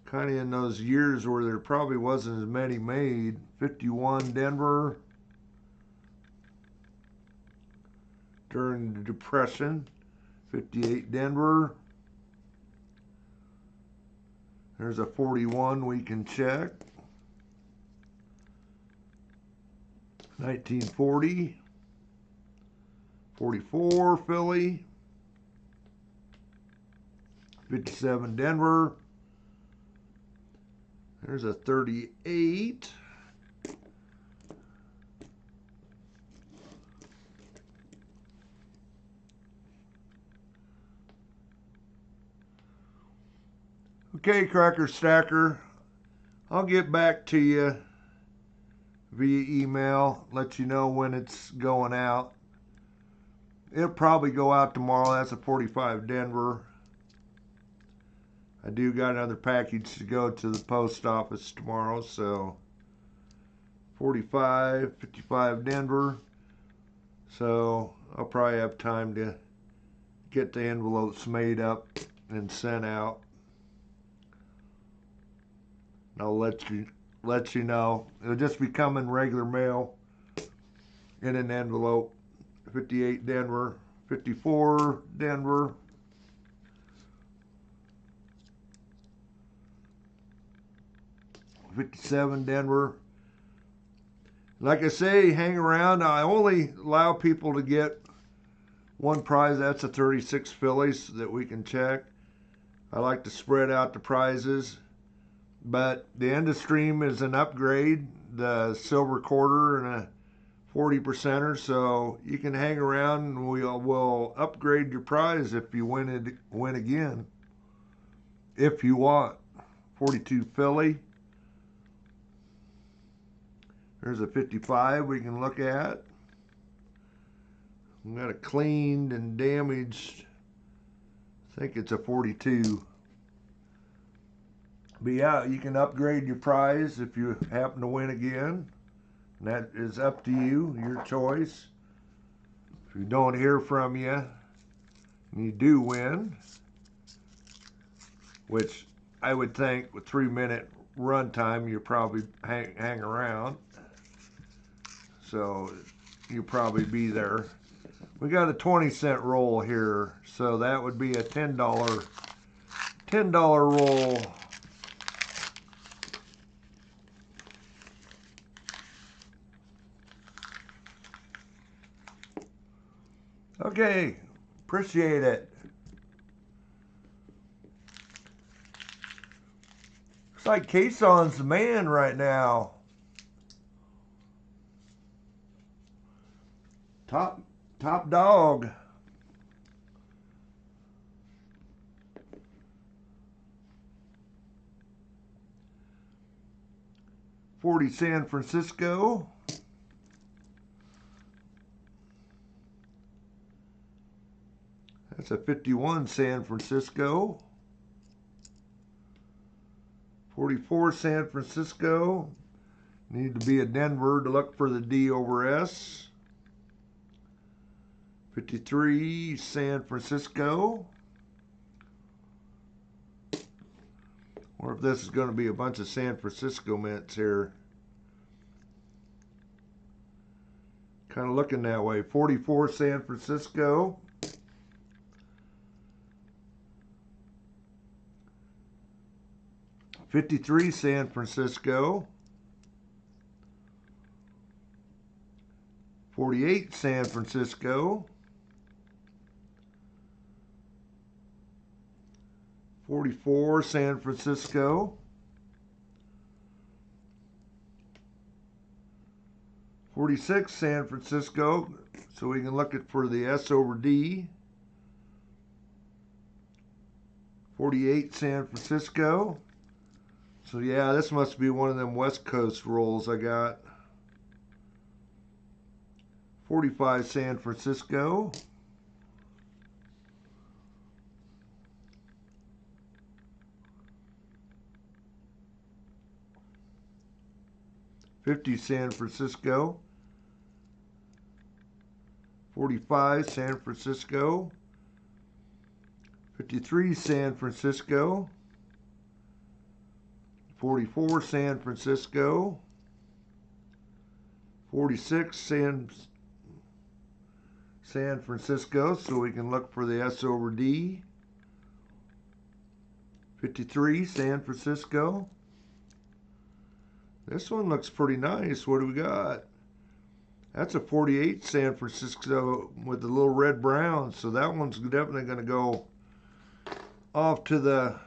Kind of in those years where there probably wasn't as many made. 51 Denver. During the Depression. 58 Denver. There's a 41 we can check. 1940. 44 Philly. 57 Denver. There's a 38. Okay, Cracker Stacker, I'll get back to you via email, let you know when it's going out. It'll probably go out tomorrow. That's a 45 Denver. I do got another package to go to the post office tomorrow, so 45, 55 Denver. So I'll probably have time to get the envelopes made up and sent out. I'll let you know. It'll just be coming regular mail in an envelope. 58 Denver, 54 Denver. 57 Denver. Like I say, hang around. I only allow people to get one prize. That's a 36 Phillies that we can check. I like to spread out the prizes. But the end of stream is an upgrade, the silver quarter and a 40%er, so you can hang around and we'll upgrade your prize if you win again. If you want. 42 Philly. There's a 55 we can look at. We got a cleaned and damaged, I think it's a 42. But yeah, you can upgrade your prize if you happen to win again. And that is up to you, your choice. If we don't hear from you, and you do win, which I would think with 3-minute run time, you probably hang around. So you'll probably be there. We got a 20-cent roll here, so that would be a $10 roll. Okay, appreciate it. Looks like Kason's the man right now. Top dog. $40 San Francisco. That's a 51 San Francisco. 44 San Francisco. Need to be a Denver to look for the D over S. 53 San Francisco. Or if this is going to be a bunch of San Francisco mints here. Kind of looking that way. 44 San Francisco. 53 San Francisco. 48 San Francisco. 44 San Francisco. 46 San Francisco, so we can look at for the S over D. 48 San Francisco. So yeah, this must be one of them West Coast rolls I got. 45 San Francisco. 50 San Francisco. 45 San Francisco. 53 San Francisco. 44 San Francisco. 46 San Francisco, so we can look for the S over D. 53 San Francisco. This one looks pretty nice. What do we got? That's a 48 San Francisco with the little red brown, so that one's definitely going to go off to the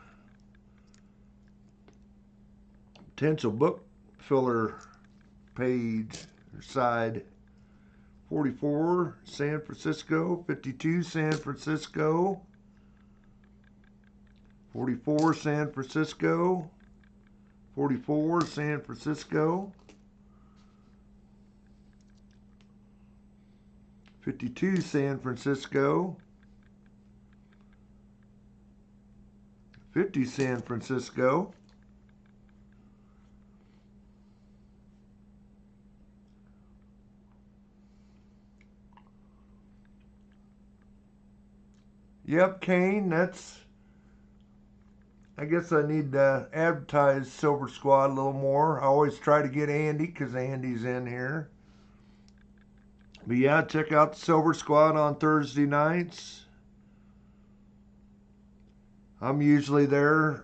potential book filler page or side. 44 San Francisco. 52 San Francisco. 44 San Francisco. 44 San Francisco. 52 San Francisco. 50 San Francisco. 'Yep, Kane, that's... I guess I need to advertise Silver Squad a little more. I always try to get Andy because Andy's in here. But yeah, check out the Silver Squad on Thursday nights. I'm usually there.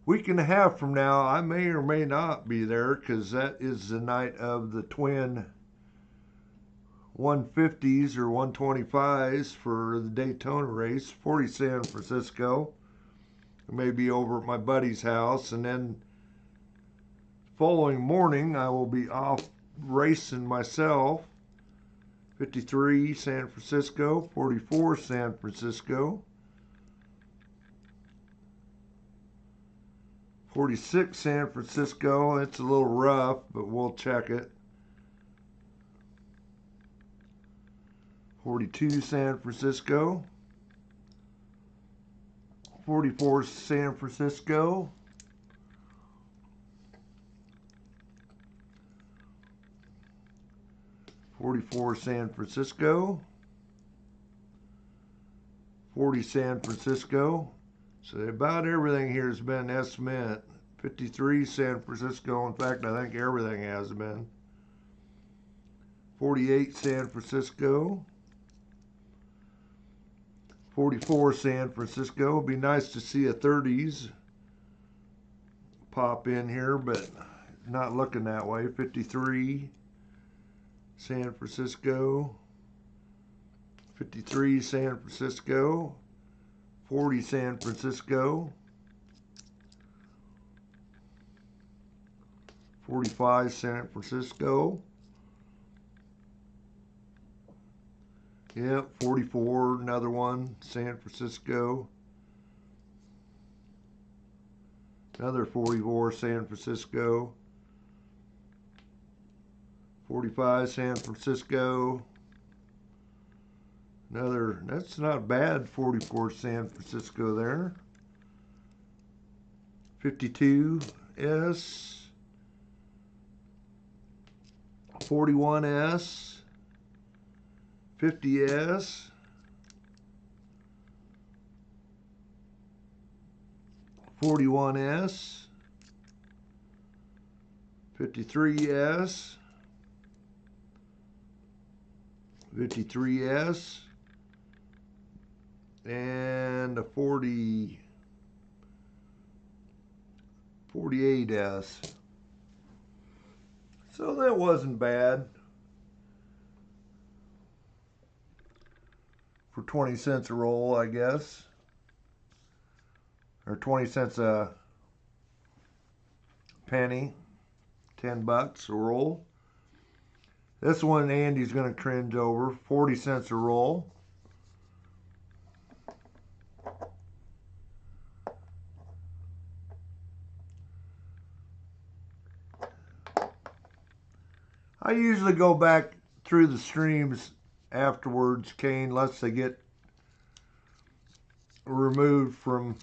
Week and a half from now, I may or may not be there because that is the night of the twin 150s or 125s for the Daytona race. 40 San Francisco. I may be over at my buddy's house, and then following morning I will be off racing myself. 53 San Francisco. 44 San Francisco. 46 San Francisco. It's a little rough, but we'll check it. 42 San Francisco. 44 San Francisco. 44 San Francisco. 40 San Francisco. So about everything here has been S Mint. 53 San Francisco. In fact, I think everything has been. 48 San Francisco. 44 San Francisco. It'd be nice to see a 30s pop in here, but not looking that way. 53 San Francisco. 53 San Francisco. 40 San Francisco. 45 San Francisco. Yep, 44, another one, San Francisco. Another 44, San Francisco. 45, San Francisco. Another, that's not bad, 44 San Francisco there. 52 S. 41 S. 50 S. 41 S. 53 S. 53 S. And a 48 S. So that wasn't bad for 20 cents a roll, I guess, or 20 cents a penny, 10 bucks a roll. This one Andy's going to cringe over, 40 cents a roll. I usually go back through the streams afterwards, Kane, unless they get removed from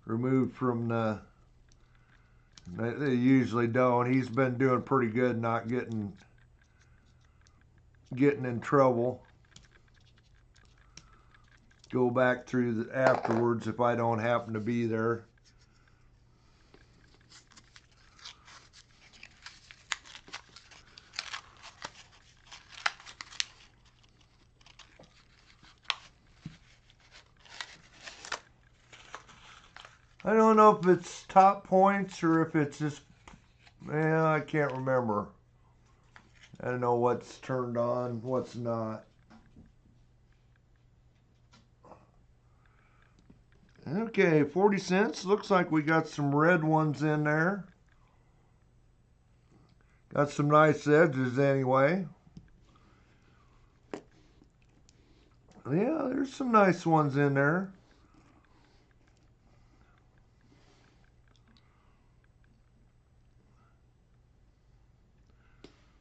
the, they usually don't. He's been doing pretty good not getting in trouble. Go back through the afterwards if I don't happen to be there. I don't know if it's top points or if it's just, I can't remember. I don't know what's turned on, what's not. Okay, 40 cents. Looks like we got some red ones in there. Got some nice edges anyway. Yeah, there's some nice ones in there.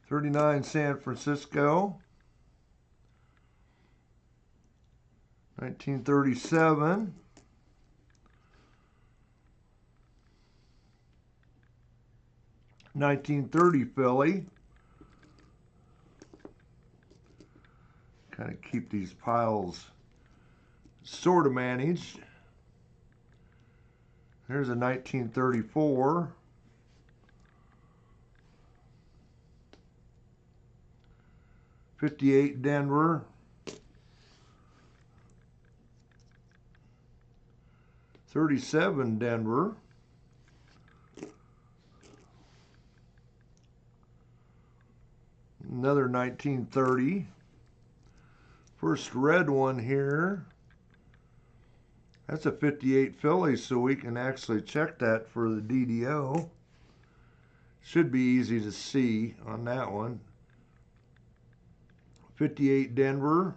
$39 San Francisco. 1937. 1930 Philly. Kind of keep these piles sort of managed. There's a 1934. 58 Denver. 37 Denver. Another 1930. First red one here. That's a 58 Philly, so we can actually check that for the DDO. Should be easy to see on that one. 58 Denver.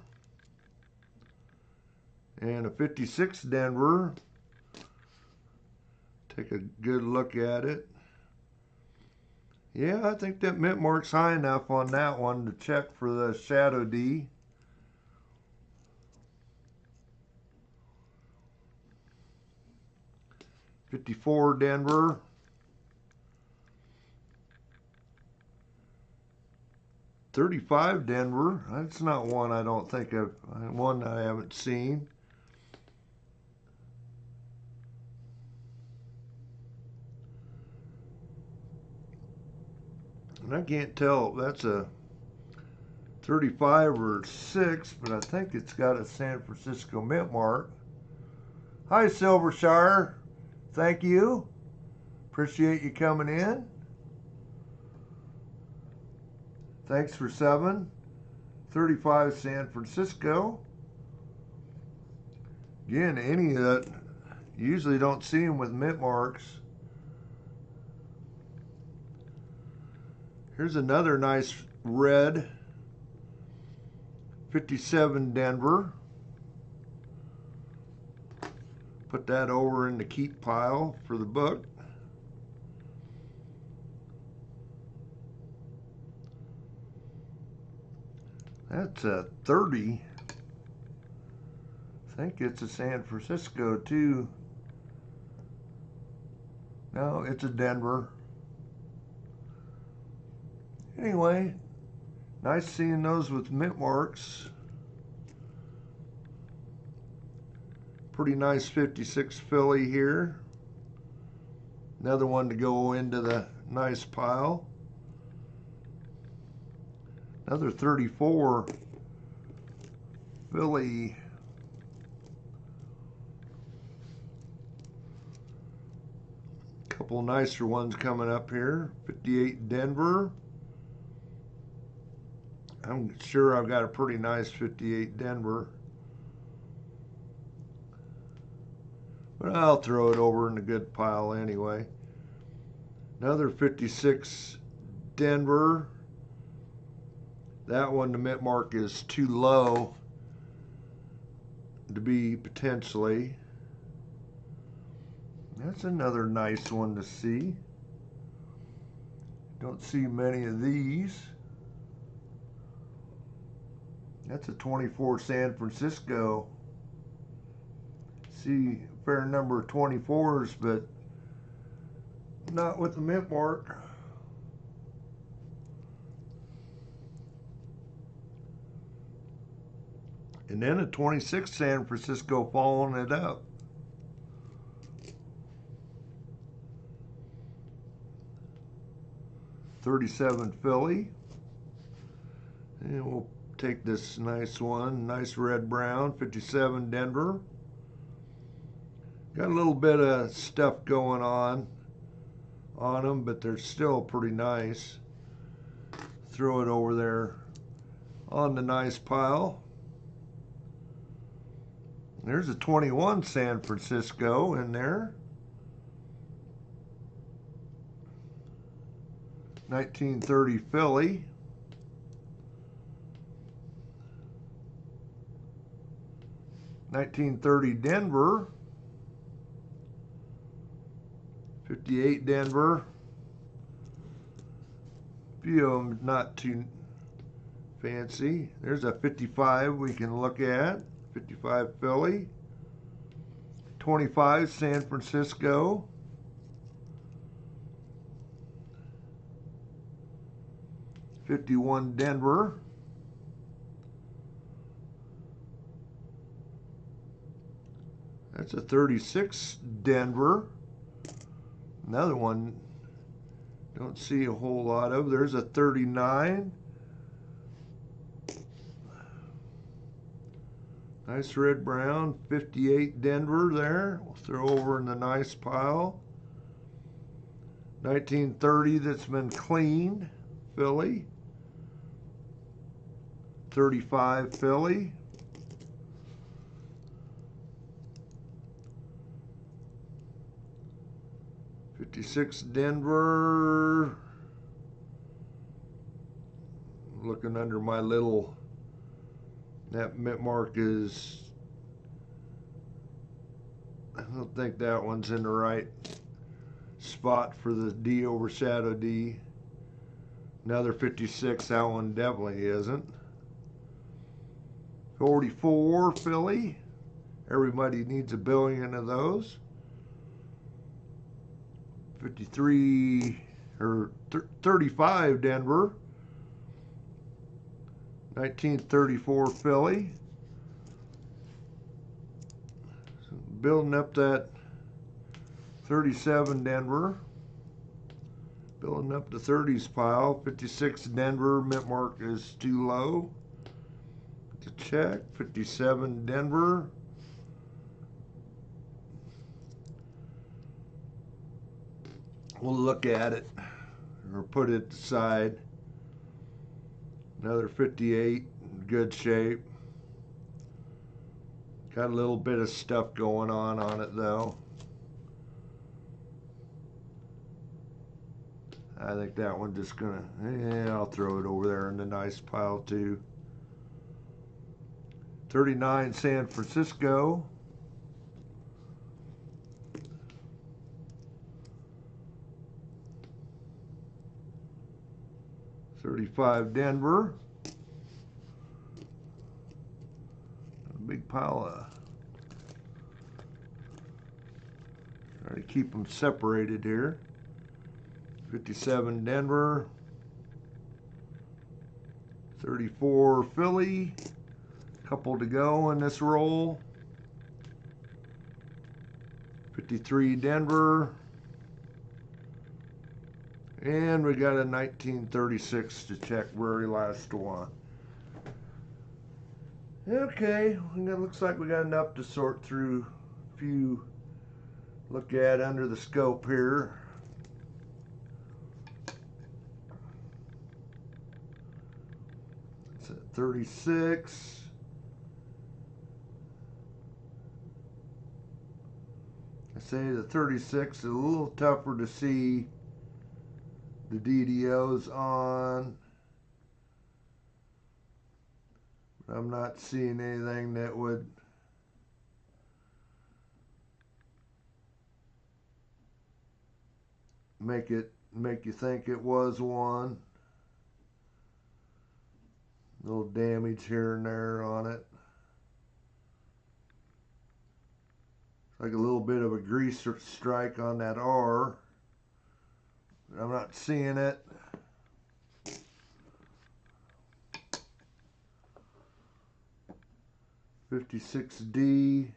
And a 56 Denver. Take a good look at it. Yeah, I think that mint mark's high enough on that one to check for the shadow D. $54 Denver. $35 Denver. That's not one I don't think one I haven't seen. And I can't tell if that's a 35 or 6, but I think it's got a San Francisco mint mark. Hi, Silvershire. Thank you. Appreciate you coming in. Thanks for 7. 35 San Francisco. Again, any of that, usually don't see them with mint marks. Here's another nice red 57 Denver. Put that over in the keep pile for the book. That's a 30. I think it's a San Francisco too. No, it's a Denver. Anyway, nice seeing those with mint marks. Pretty nice 56 Philly here. Another one to go into the nice pile. Another 34 Philly. Couple nicer ones coming up here. 58 Denver. I'm sure I've got a pretty nice 58 Denver. But I'll throw it over in the good pile anyway. Another 56 Denver. That one, the mint mark is too low to be potentially. That's another nice one to see. Don't see many of these. That's a 24 San Francisco. See a fair number of 24s, but not with the mint mark. And then a 26 San Francisco following it up. .37 Philly. And we'll take this nice one, nice red brown, 57 Denver. Got a little bit of stuff going on them, but they're still pretty nice. Throw it over there on the nice pile. There's a 21 San Francisco in there. 1930 Philly. .1930 Denver. 58 Denver. Few of them not too fancy. There's a 55 we can look at. 55 Philly. 25 San Francisco. .51 Denver. That's a 36 Denver. Another one don't see a whole lot of. There's a 39. Nice red brown. 58 Denver there. We'll throw over in the nice pile. 1930 that's been cleaned. Philly. 35 Philly. 56 Denver. Looking under my little, that mint mark is, I don't think that one's in the right spot for the D overshadow D. Another 56, that one definitely isn't. 44 Philly. Everybody needs a billion of those. 53 or 35 Denver. 1934 Philly. So building up that 37 Denver. Building up the 30s pile. 56 Denver. Mint mark is too low to check. 57 Denver. We'll look at it or put it aside. Another 58 in good shape. Got a little bit of stuff going on it though. I think that one just gonna, yeah, I'll throw it over there in the nice pile too. 39 San Francisco. 35 Denver. A big pile of, try to keep them separated here. 57 Denver. 34 Philly. Couple to go in this roll. 53 Denver. And we got a 1936 to check, very last one. Okay, and it looks like we got enough to sort through a few, look at under the scope here. It's at 36. I say the 36 is a little tougher to see the DDOs on. I'm not seeing anything that would make you think it was one. Little damage here and there on it. Like a little bit of a grease strike on that R. I'm not seeing it. $56D.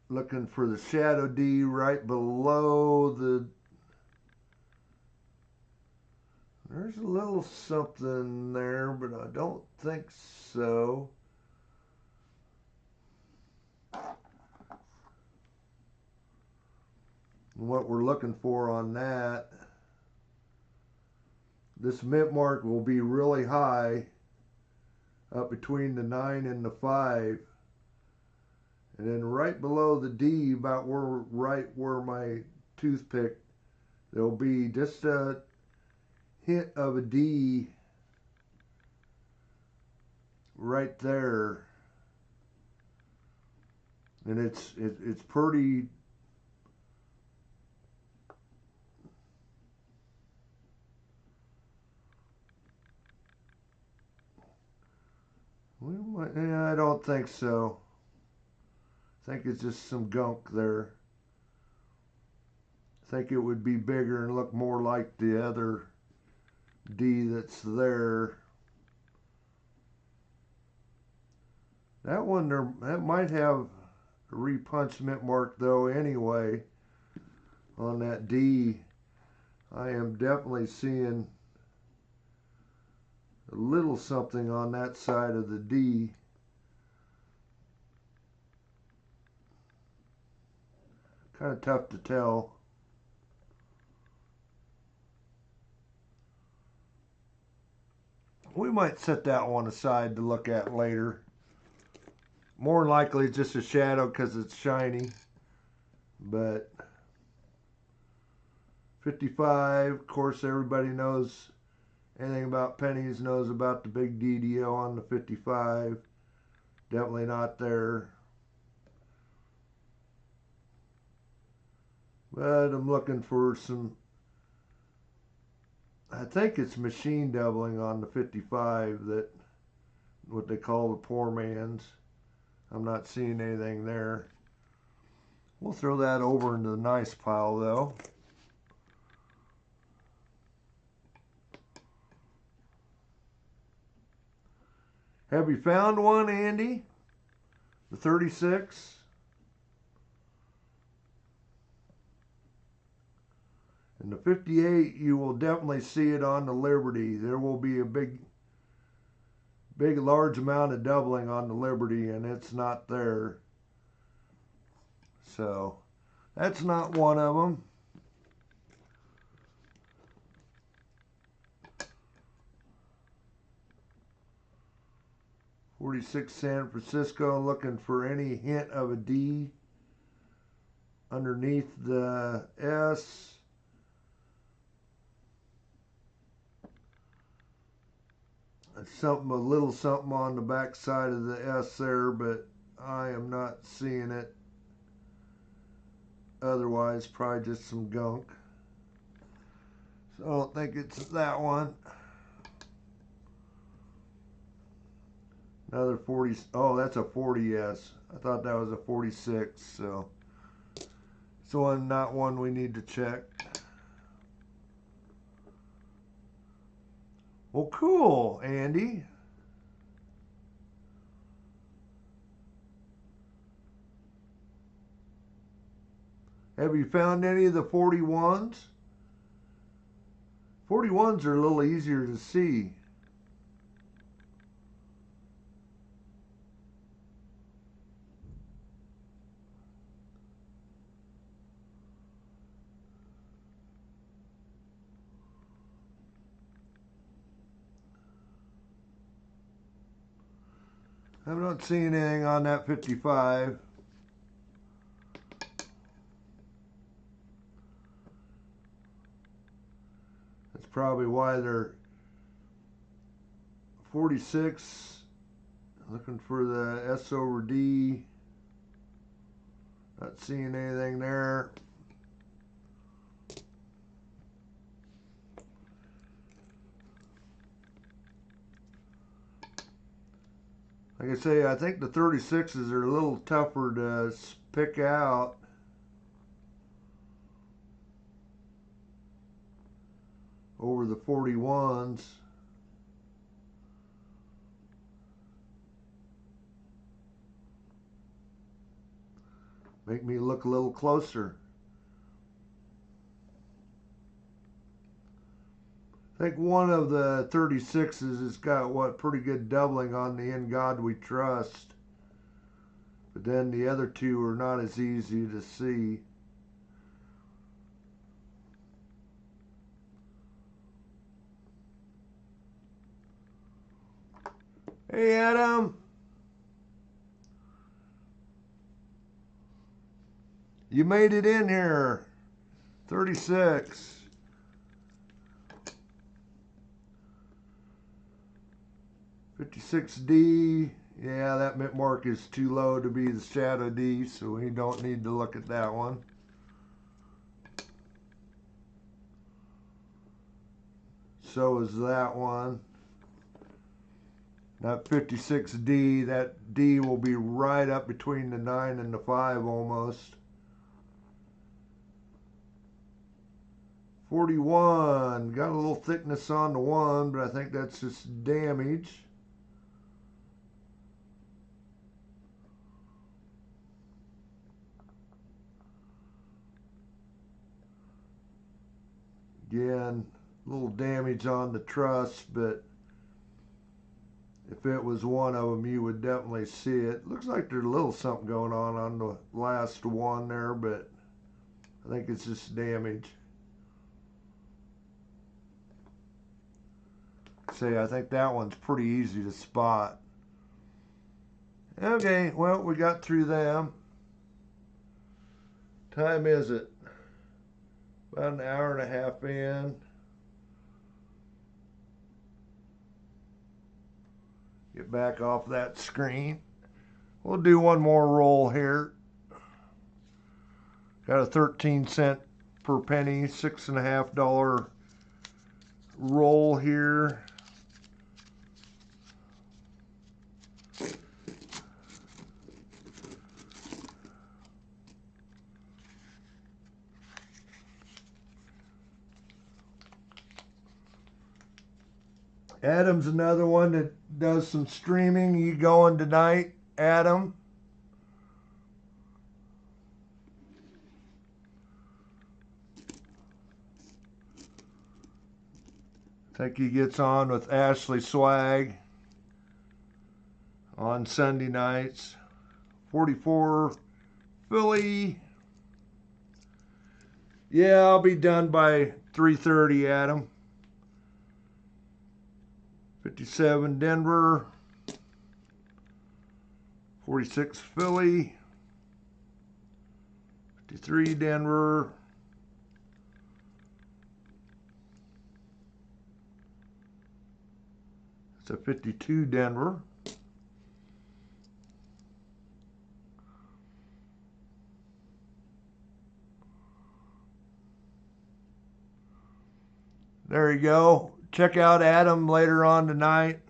Looking for the shadow D right below the. There's a little something there, but I don't think so. What we're looking for on that, this mint mark will be really high, up between the 9 and the 5, and then right below the D, about right where my toothpick, there'll be just a hint of a D right there, and it's pretty. Yeah, I don't think so. I think it's just some gunk there. I think it would be bigger and look more like the other D that's there. That one there, that might have a repunch mint mark though anyway on that D. I am definitely seeing a little something on that side of the D. Kind of tough to tell. We might set that one aside to look at later. More than likely it's just a shadow because it's shiny. But 55, of course everybody knows anything about pennies, knows about the big DDO on the 55. Definitely not there. But I'm looking for some, I think it's machine doubling on the 55, that what they call the poor man's. I'm not seeing anything there. We'll throw that over into the nice pile though. Have you found one, Andy? The 36? And the 58, you will definitely see it on the Liberty. There will be a big, large amount of doubling on the Liberty, and it's not there. So, that's not one of them. $46 San Francisco, looking for any hint of a D underneath the S. Something, a little something on the back side of the S there, but I am not seeing it. Otherwise, probably just some gunk. So I don't think it's that one. Another 40. Oh, that's a 40S. I thought that was a 46. So it's one, not one we need to check. Well, cool, Andy. Have you found any of the 41s? 41s are a little easier to see. I'm not seeing anything on that 55. That's probably why they're 46. Looking for the S over D. Not seeing anything there. Like I say, I think the 36s are a little tougher to pick out. Over the 41s. Make me look a little closer. I think one of the 36s has got what, pretty good doubling on the In God We Trust. But then the other two are not as easy to see. Hey, Adam. You made it in here. 36. $56D. Yeah, that mint mark is too low to be the shadow D, so we don't need to look at that one. So is that one. That 56D, that D will be right up between the 9 and the 5 almost. 41, got a little thickness on the 1, but I think that's just damage. Again, a little damage on the truss, but if it was one of them, you would definitely see it. Looks like there's a little something going on the last one there, but I think it's just damage. See, I think that one's pretty easy to spot. Okay, well, we got through them. Time is it? About an hour and a half in. Get back off that screen. We'll do one more roll here. Got a 13 cent per penny, $6.50 roll here. Adam's another one that does some streaming. You going tonight, Adam? I think he gets on with Ashley Swag on Sunday nights. 44 Philly. Yeah, I'll be done by 3:30, Adam. 57 Denver. 46 Philly. 53 Denver. It's a 52 Denver. There you go. Check out Adam later on tonight.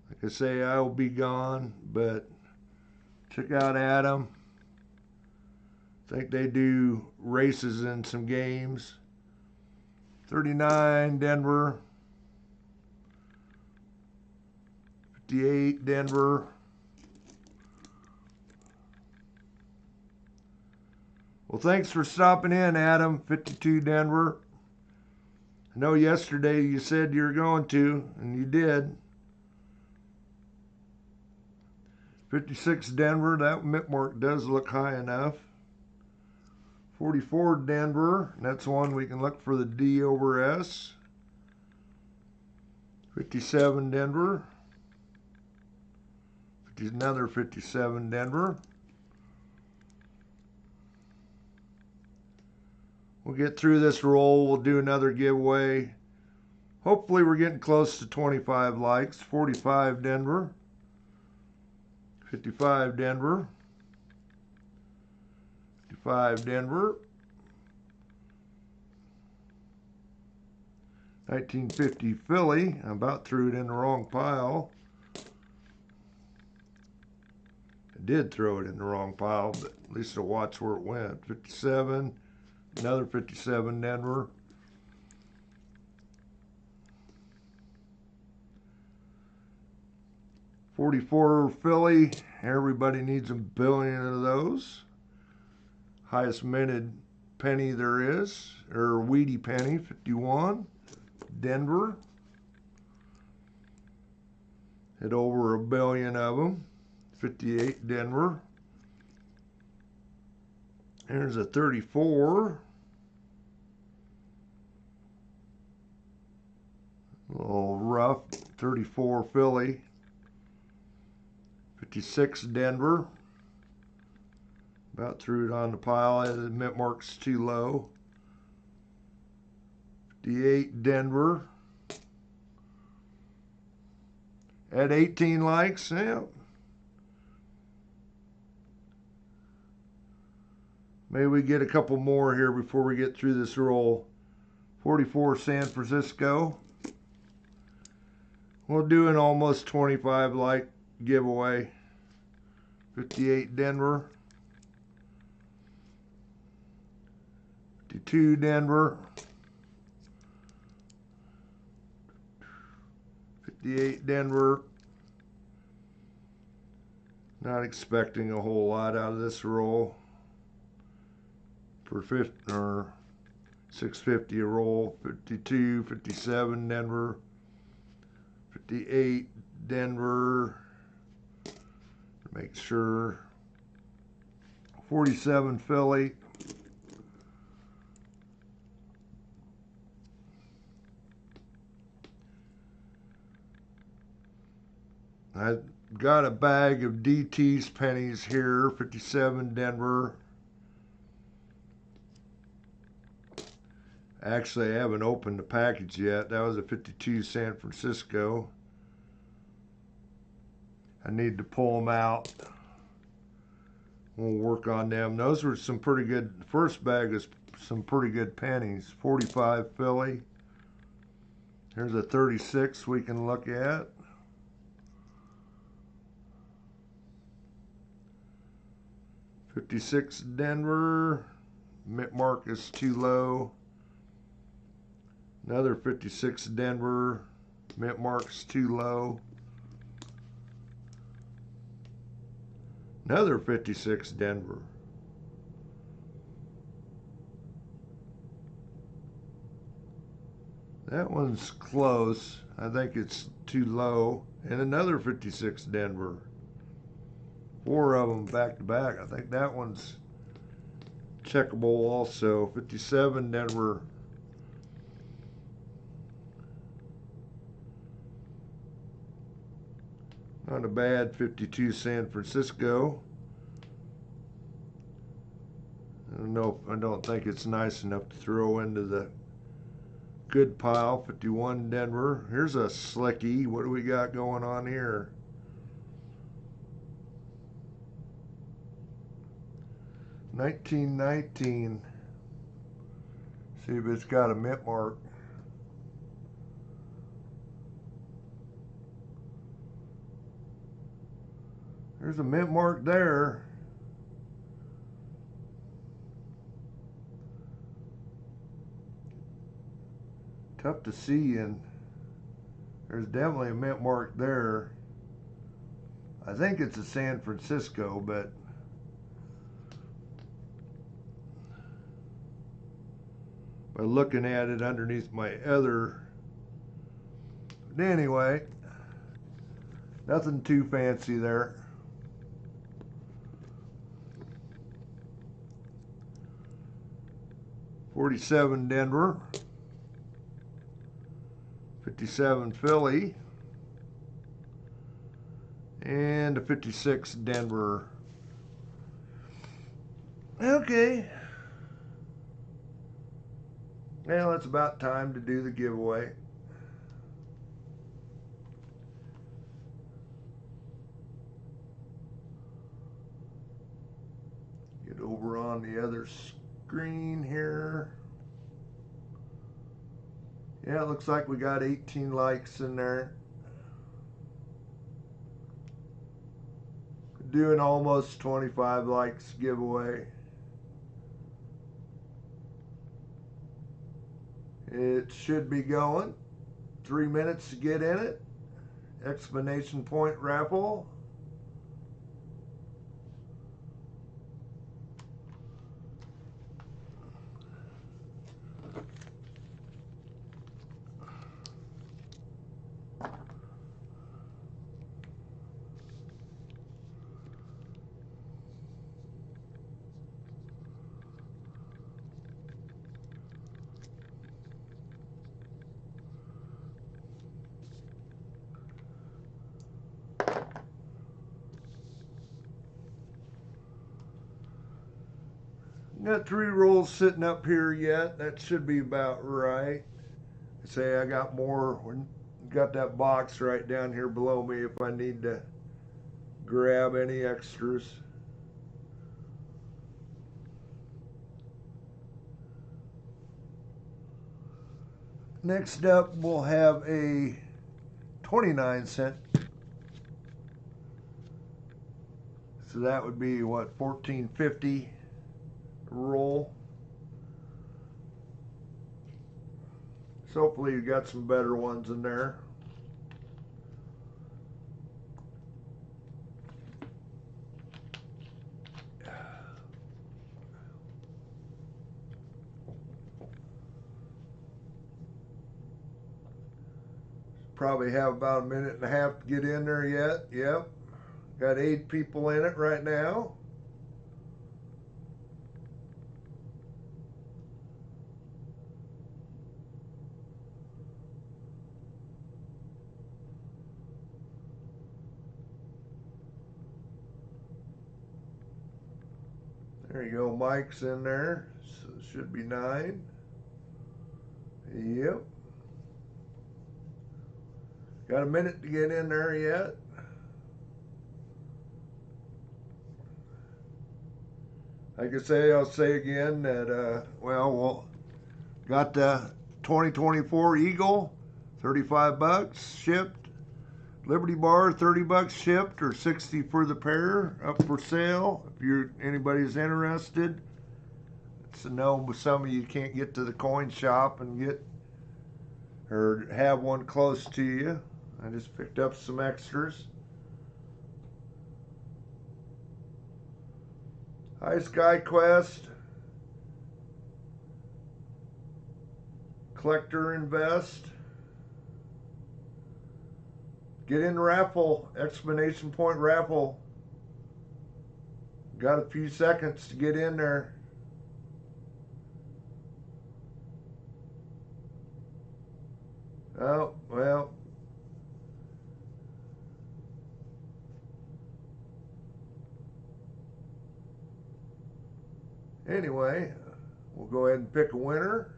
Like I say, I will be gone, but check out Adam. I think they do races in some games. 39 Denver. 58 Denver. Well, thanks for stopping in, Adam. 52 Denver. I know yesterday you said you were going to, and you did. 56 Denver. That mint mark does look high enough. 44 Denver. That's one we can look for the D over S. 57 Denver. Another 57 Denver. We'll get through this roll. We'll do another giveaway. Hopefully we're getting close to 25 likes. 45 Denver. 55 Denver. 55 Denver. 1950 Philly. I about threw it in the wrong pile. I did throw it in the wrong pile, but at least I'll watch where it went. 57. Another 57 Denver. 44 Philly. Everybody needs a billion of those. Highest minted penny there is, or wheatie penny, 51. Denver. Hit over a billion of them. 58 Denver. There's a 34. A little rough. 34 Philly. 56 Denver. About threw it on the pile. The mint mark's too low. 58 Denver. At 18 likes. Yeah. Maybe we get a couple more here before we get through this roll. 44 San Francisco. We'll do an almost 25 like giveaway. 58 Denver. 52 Denver. 58 Denver. Not expecting a whole lot out of this roll. For 50 or 650 a roll. 52, 57 Denver. 58 Denver. Make sure. 47 Philly. I got a bag of DT's pennies here. 57 Denver. Actually, I haven't opened the package yet. That was a 52 San Francisco. I need to pull them out. We'll work on them. Those were some pretty good. The first bag is some pretty good pennies. 45 Philly. Here's a 36 we can look at. $56 Denver. Mint mark is too low. Another 56 Denver. Mint mark's too low. Another 56 Denver. That one's close. I think it's too low. And another 56 Denver. 4 of them back to back. I think that one's checkable also. 57 Denver. Not a bad 52 San Francisco. I don't think it's nice enough to throw into the good pile. 51 Denver. Here's a slicky. What do we got going on here? $19.19. See if it's got a mint mark. There's a mint mark there. Tough to see, and there's definitely a mint mark there. I think it's a San Francisco, but by looking at it underneath my other. But anyway, nothing too fancy there. $47 Denver. 57 Philly, and a 56 Denver. Okay. Well, it's about time to do the giveaway. Get over on the other screen here. Yeah, it looks like we got 18 likes in there. Doing almost 25 likes giveaway. It should be going. 3 minutes to get in it. Exclamation point raffle. Got 3 rolls sitting up here yet. That should be about right. Say I got more. Got that box right down here below me if I need to grab any extras. Next up, we'll have a 29-cent. So that would be what, $14.50 roll. So hopefully you got some better ones in there. Probably have about a minute and a half to get in there yet. Yep. Got 8 people in it right now. There you go, Mike's in there. So it should be 9. Yep. Got a minute to get in there yet. Like I say, I'll say again that, well, got the 2024 Eagle, 35 bucks shipped. Liberty Bar, 30 bucks shipped, or 60 for the pair, up for sale. If anybody's interested. It's a no, but some of you can't get to the coin shop and get or have one close to you. I just picked up some extras. Hi, Sky Quest. Collector Invest. Get in the raffle, exclamation point raffle. Got a few seconds to get in there. Oh, well. Anyway, we'll go ahead and pick a winner.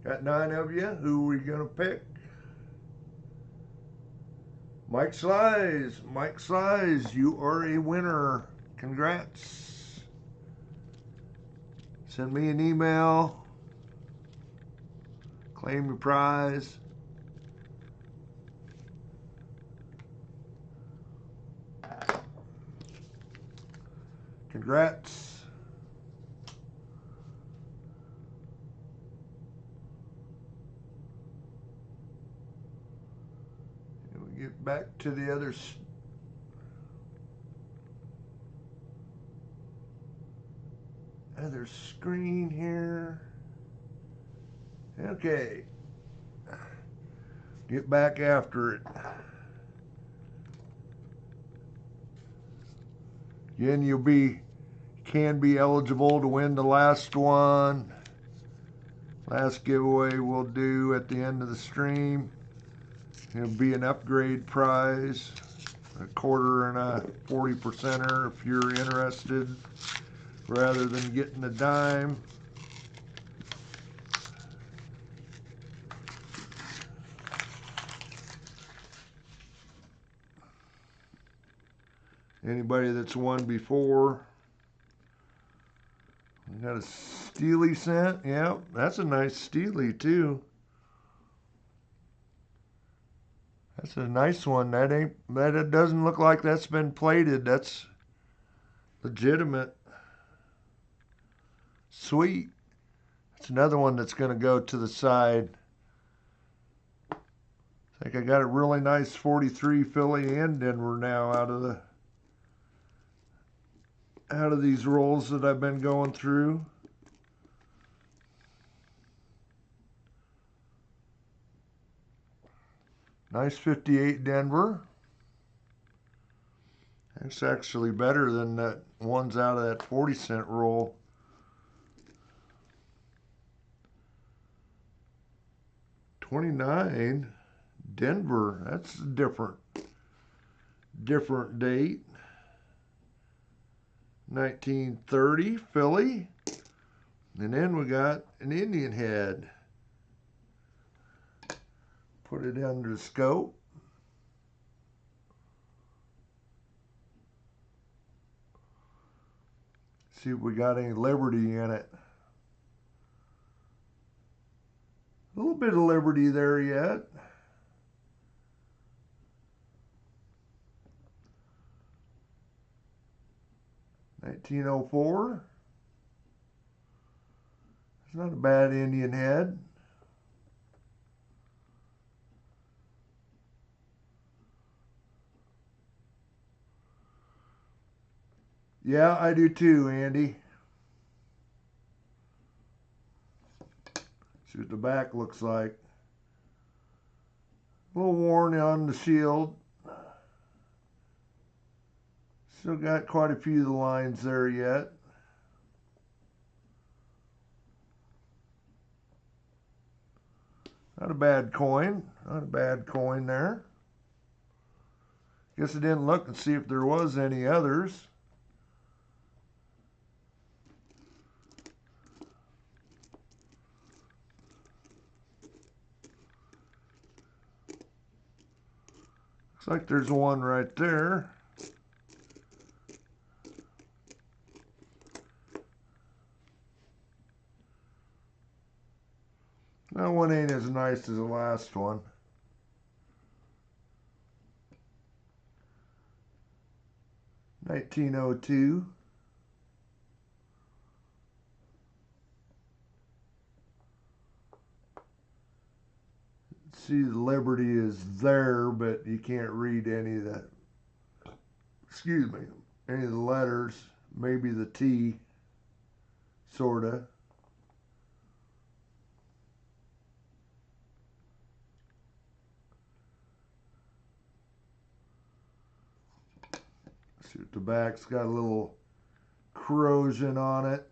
Got 9 of you. Who are we going to pick? Mike Slice. Mike Slice, you are a winner. Congrats. Send me an email. Claim your prize. Congrats. And we get back to the other screen here. Okay. Get back after it. Again, you can be eligible to win the last one. Last giveaway we'll do at the end of the stream. It'll be an upgrade prize, a quarter and a 40%er if you're interested, rather than getting a dime. Anybody that's won before. We got a Steely scent. Yeah, that's a nice Steely too. That's a nice one. That doesn't look like that's been plated. That's legitimate. Sweet. That's another one that's going to go to the side. I think I got a really nice 43 Philly and Denver now out of these rolls that I've been going through. Nice 58 Denver. That's actually better than that ones out of that 40-cent roll. $29 Denver. That's a different date. 1930 Philly. And then we got an Indian head. Put it under the scope. See if we got any Liberty in it. A little bit of Liberty there yet. $1904. It's not a bad Indian head. Yeah, I do too, Andy. See what the back looks like. A little worn on the shield. Still got quite a few of the lines there yet. Not a bad coin. Not a bad coin there. Guess I didn't look and see if there was any others. Looks like there's one right there. That one ain't as nice as the last one. $1902. See, the Liberty is there, but you can't read any of that. Excuse me, any of the letters. Maybe the T, sorta. See what the back's got a little corrosion on it.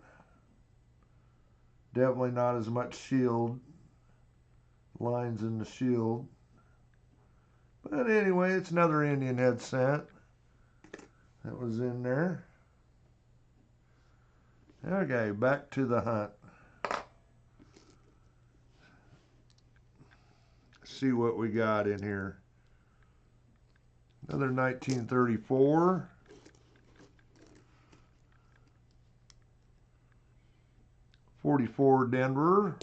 Definitely not as much shield lines in the shield. But anyway, it's another Indian head scent that was in there. Okay, back to the hunt. See what we got in here. Another 1934. 44 Denver.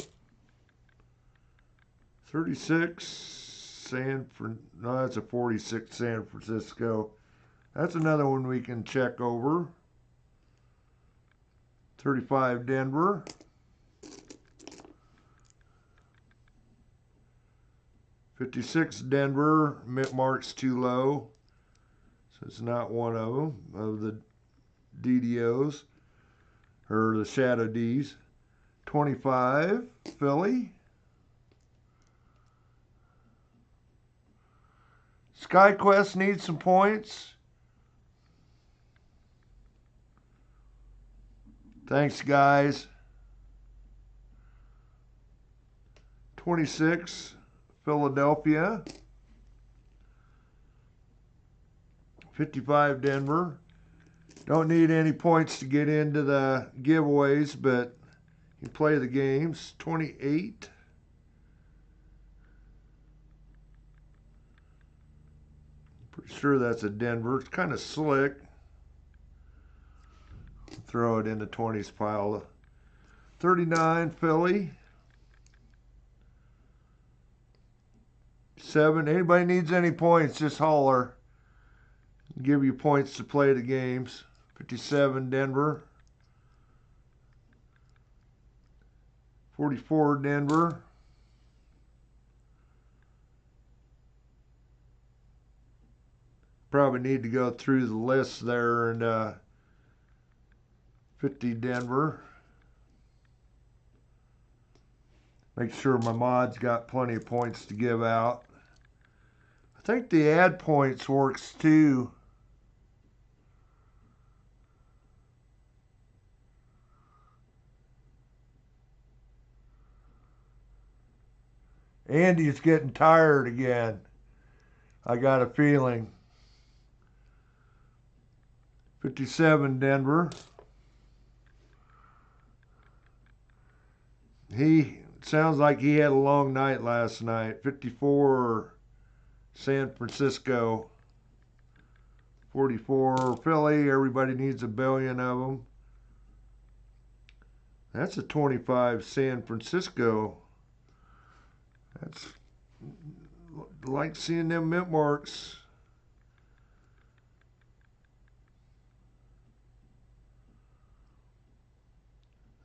36 no, that's a 46 San Francisco. That's another one we can check over. 35 Denver. 56 Denver. Mint mark's too low, so it's not one of them, of the DDOs, or the Shadow Ds. 25 Philly. SkyQuest needs some points. Thanks, guys. 26 Philadelphia. 55 Denver. Don't need any points to get into the giveaways, but you play the games. 28. Pretty sure that's a Denver. It's kind of slick. Throw it in the 20s pile. 39 Philly. 7. Anybody needs any points, just holler. Give you points to play the games. 57 Denver. 44 Denver. Probably need to go through the list there, and 50 Denver. Make sure my mod's got plenty of points to give out. I think the add points works too. Andy's getting tired again. I got a feeling. 57 Denver. He sounds like he had a long night last night. 54 San Francisco. 44 Philly. Everybody needs a billion of them. That's a 25 San Francisco. That's like seeing them mint marks.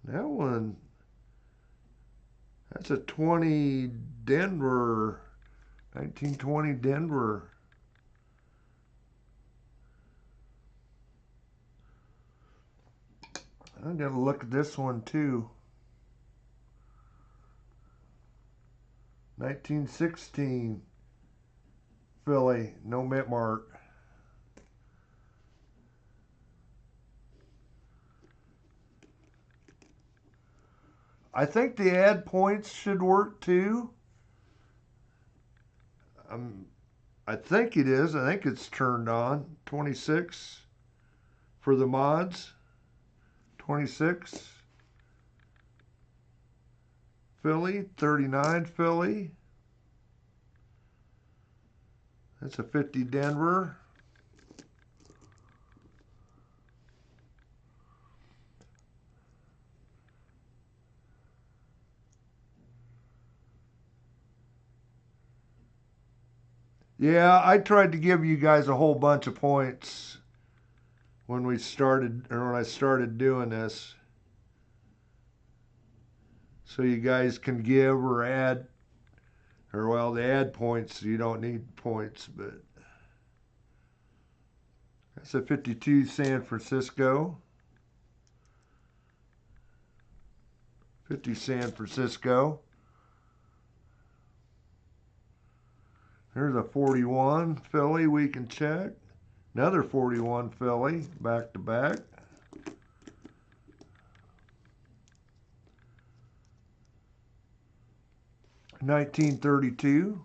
That one, that's a 20 Denver, 1920 Denver. I'm gonna look at this one too. 1916 Philly, no mint mark. I think the add points should work too. I think it is. I think it's turned on. 26 for the mods. 26 Philly. 39 Philly. That's a 50 Denver. Yeah, I tried to give you guys a whole bunch of points when we started, or when I started doing this, so you guys can give or add, or well, the add points, you don't need points, but that's a 52 San Francisco. 50 San Francisco. There's a 41 Philly we can check. Another 41 Philly, back to back. $19.32.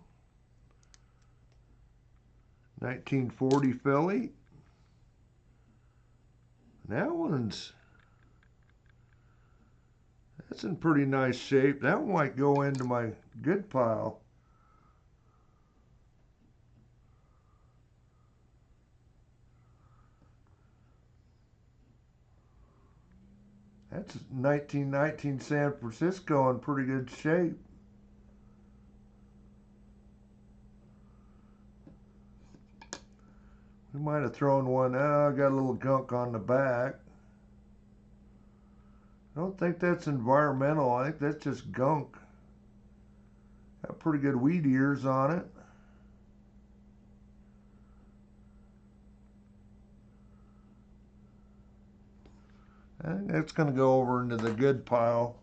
1940 Philly. That one's That's in pretty nice shape. That might go into my good pile. That's 1919 San Francisco in pretty good shape. We might have thrown one out. Got a little gunk on the back. I don't think that's environmental. I think that's just gunk. Got pretty good wheat ears on it. I think that's going to go over into the good pile.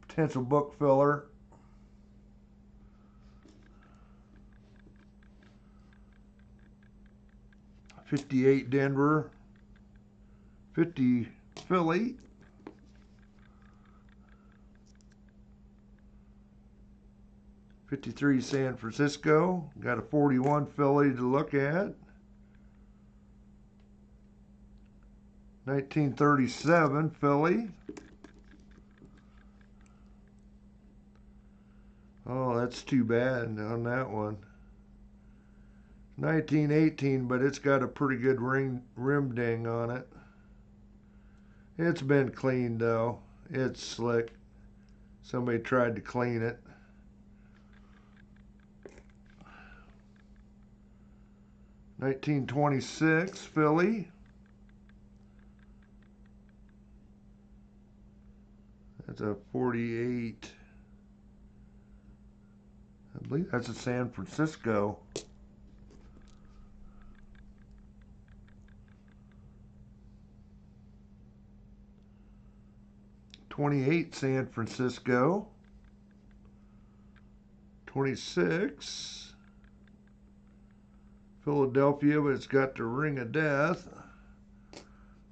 Potential book filler. '58 Denver. 50 Philly. '53 San Francisco. Got a 41 Philly to look at. 1937 Philly. Oh, that's too bad on that one. 1918, but it's got a pretty good rim ding on it. It's been cleaned though. It's slick. Somebody tried to clean it. '26 Philly. That's a 48. I believe that's a San Francisco. '28 San Francisco. 26 Philadelphia, but it's got the ring of death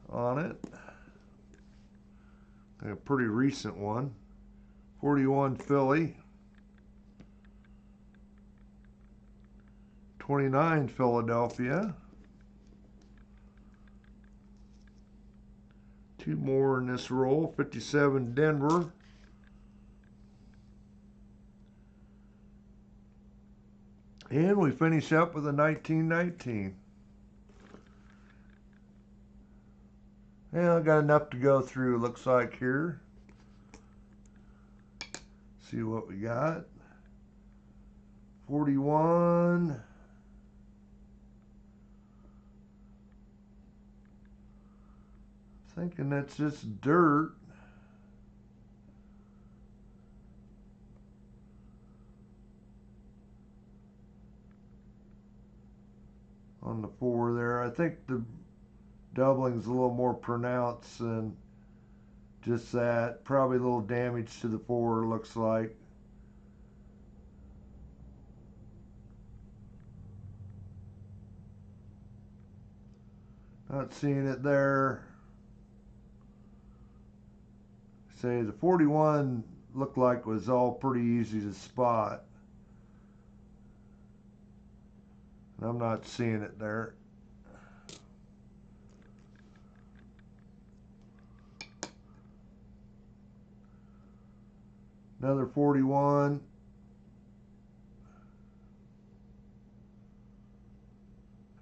on it. A pretty recent one. 41 Philly. 29 Philadelphia. Two more in this roll. 57 Denver. And we finish up with a 1919. Yeah, I got enough to go through, looks like here. See what we got. 41. Thinking that's just dirt. On the 4 there. I think the doubling's a little more pronounced than just that. Probably a little damage to the 4, looks like. Not seeing it there. Say the 41 looked like it was all pretty easy to spot. I'm not seeing it there. Another 41.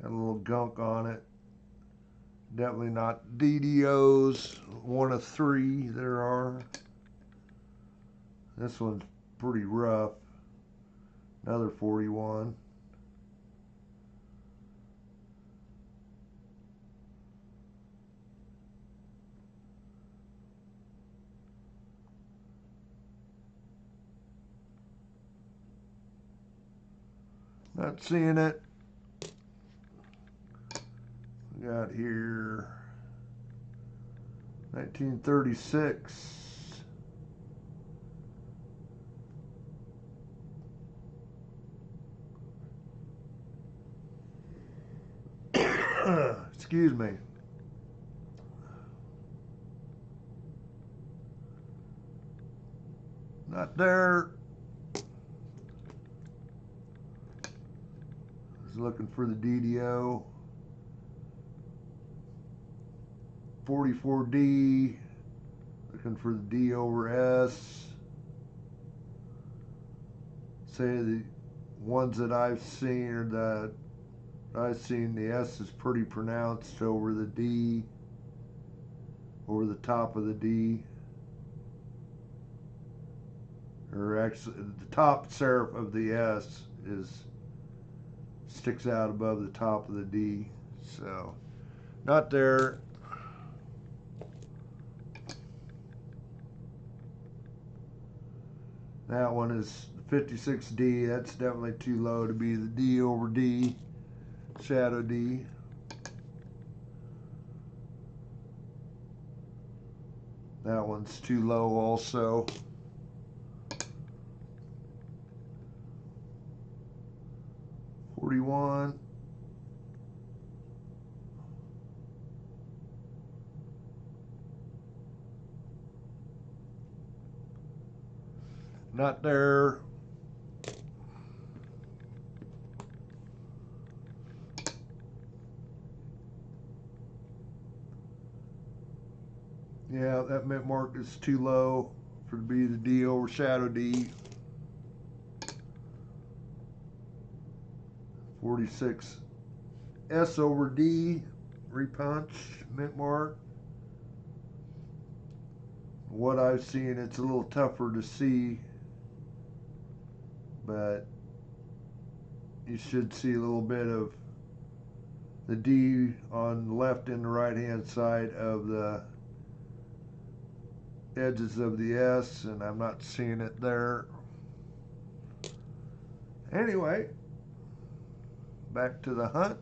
Got a little gunk on it. Definitely not DDOs. 1 of 3 there are. This one's pretty rough. Another 41. Not seeing it. We got here 1936. Excuse me. Not there. I was looking for the DDO. 44D. Looking for the D over S. Say the ones that I've seen, or that I've seen, the S is pretty pronounced over the D, over the top of the D. Or actually, the top serif of the S sticks out above the top of the D. So, not there. That one is 56D. That's definitely too low to be the D over D, shadow D. That one's too low also. $41. Not there. Yeah, that mint mark is too low for to be the D over shadow D. 46 S over D, repunch, mint mark. What I've seen, it's a little tougher to see, but you should see a little bit of the D on the left and the right hand side of the edges of the S, and I'm not seeing it there. Anyway, back to the hunt.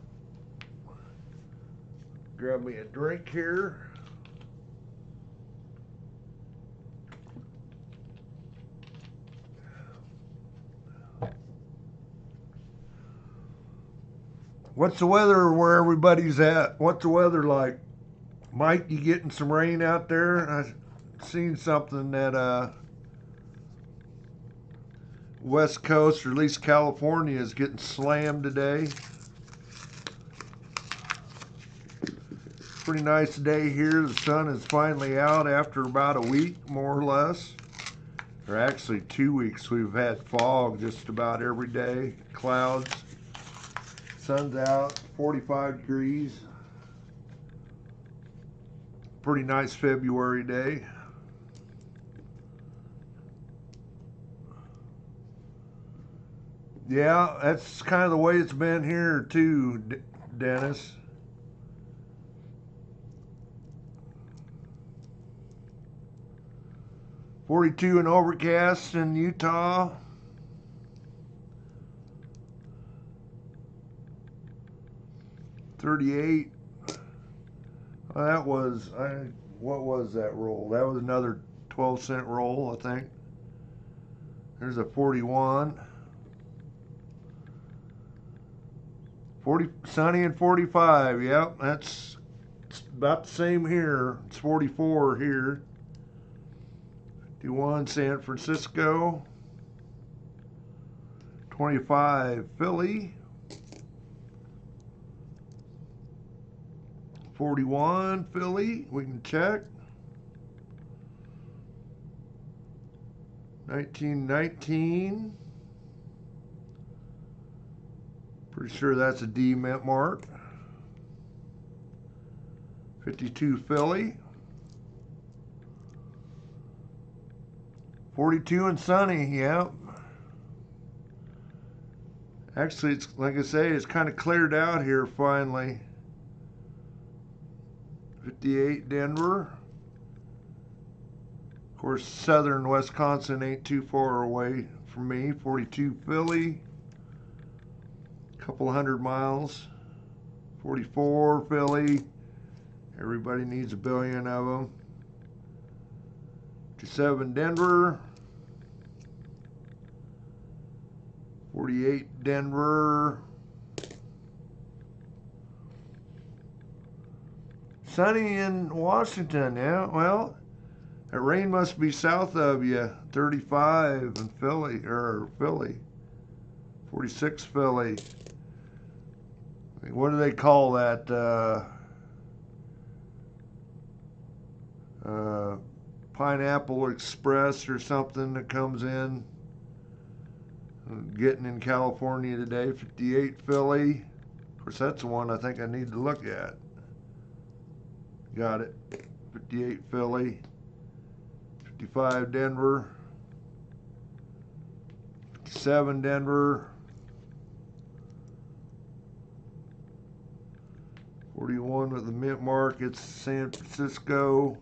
Grab me a drink here. What's the weather where everybody's at? What's the weather like? Mike, you getting some rain out there? I've seen something that West Coast, or at least California, is getting slammed today. Pretty nice day here. The sun is finally out after about a week, more or less. Or actually 2 weeks. We've had fog just about every day. Clouds. Sun's out, 45 degrees. Pretty nice February day. Yeah, that's kind of the way it's been here too, Dennis. .42 and overcast in Utah. .38. Well, that was, what was that roll? That was another 12-cent roll, I think. There's a 41. 40, sunny and 45. Yep, that's about the same here. It's 44 here. 51 San Francisco. 25 Philly. 41 Philly, we can check. 1919. Pretty sure that's a D mint mark. 52 Philly. 42 and sunny, yep. Actually, it's like I say, it's kind of cleared out here finally. 58 Denver. Of course, southern Wisconsin ain't too far away from me. 42 Philly. Couple 100 miles. 44 Philly. Everybody needs a billion of them. 57 Denver. 48 Denver. Sunny in Washington, yeah. Well, that rain must be south of you. 35 in Philly, or Philly. 46 Philly. What do they call that? Pineapple Express or something that comes in. Getting in California today. 58 Philly. Of course, that's the one I think I need to look at. Got it. 58 Philly. 55 Denver. 57 Denver. 41 with the mint mark. It's San Francisco.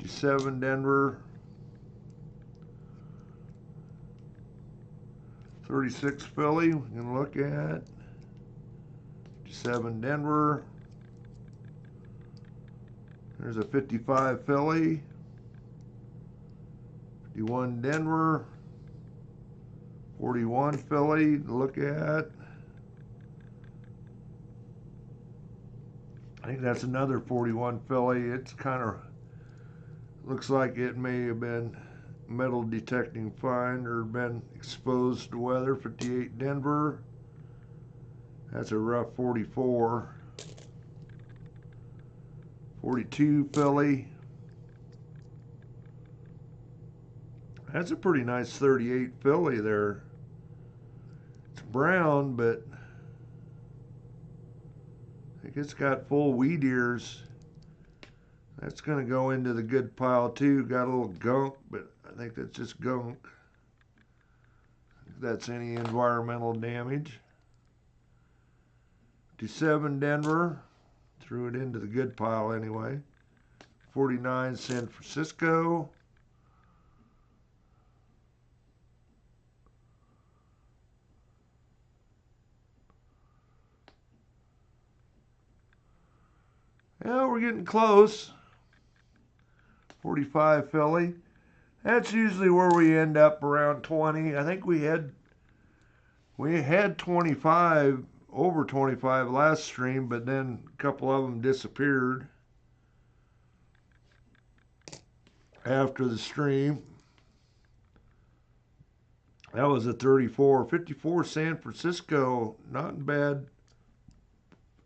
57 Denver. 36 Philly, we can look at. 57 Denver. There's a 55 Philly. 51 Denver. 41 Philly to look at. I think that's another 41 Philly. It's kind of looks like it may have been metal detecting fine or been exposed to weather. 58 Denver. That's a rough 44. 42 Philly. That's a pretty nice 38 Philly there. It's brown, but I think it's got full wheat ears. That's going to go into the good pile too. Got a little gunk, but I think that's just gunk. If that's any environmental damage. 57 Denver. Threw it into the good pile anyway. 49 San Francisco. Yeah, we're getting close. 45 Philly. That's usually where we end up, around 20. I think we had 25, over 25 last stream, but then a couple of them disappeared after the stream. That was a 34. 54 San Francisco, not in bad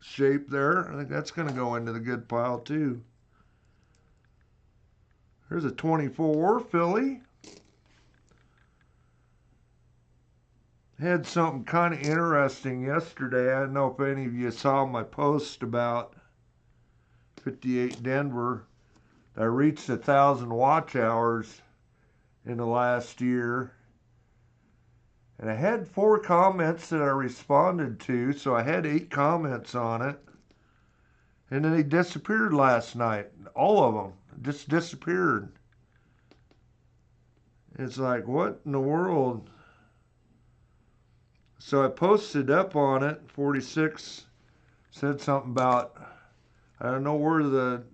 shape there. I think that's going to go into the good pile too. There's a 24 Philly. Had something kind of interesting yesterday. I don't know if any of you saw my post about 58 Denver. I reached 1,000 watch hours in the last year. And I had 4 comments that I responded to, so I had 8 comments on it. And then they disappeared last night. All of them just disappeared. It's like, what in the world? So I posted up on it. 46 said something about, I don't know where the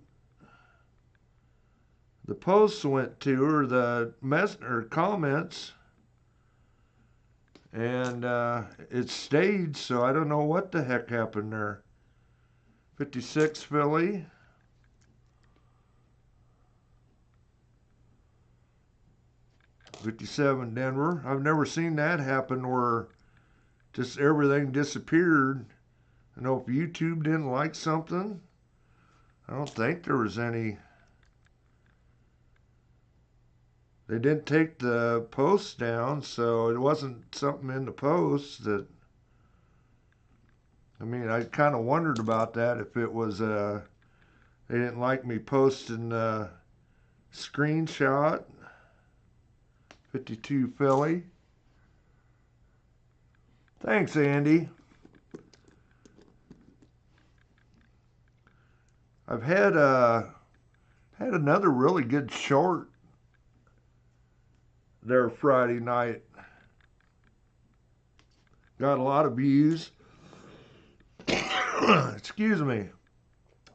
posts went to, or the comments. And it stayed, so I don't know what the heck happened there. 56 Philly. 57 Denver. I've never seen that happen where just everything disappeared. I know if YouTube didn't like something, I don't think there was any. They didn't take the post down, so it wasn't something in the post that, I mean, I kind of wondered about that, if it was, they didn't like me posting a screenshot. 52 Philly. Thanks, Andy. I've had another really good short there Friday night. Got a lot of views. Excuse me.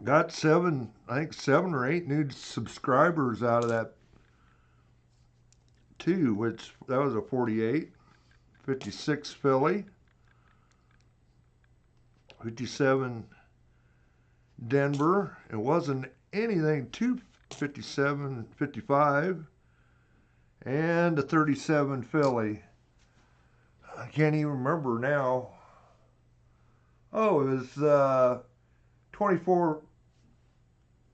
Got I think 7 or 8 new subscribers out of that too, which that was a 48. 56 Philly. 57 Denver. It wasn't anything too 57, 55. And a 37 Philly. I can't even remember now. Oh, it was 24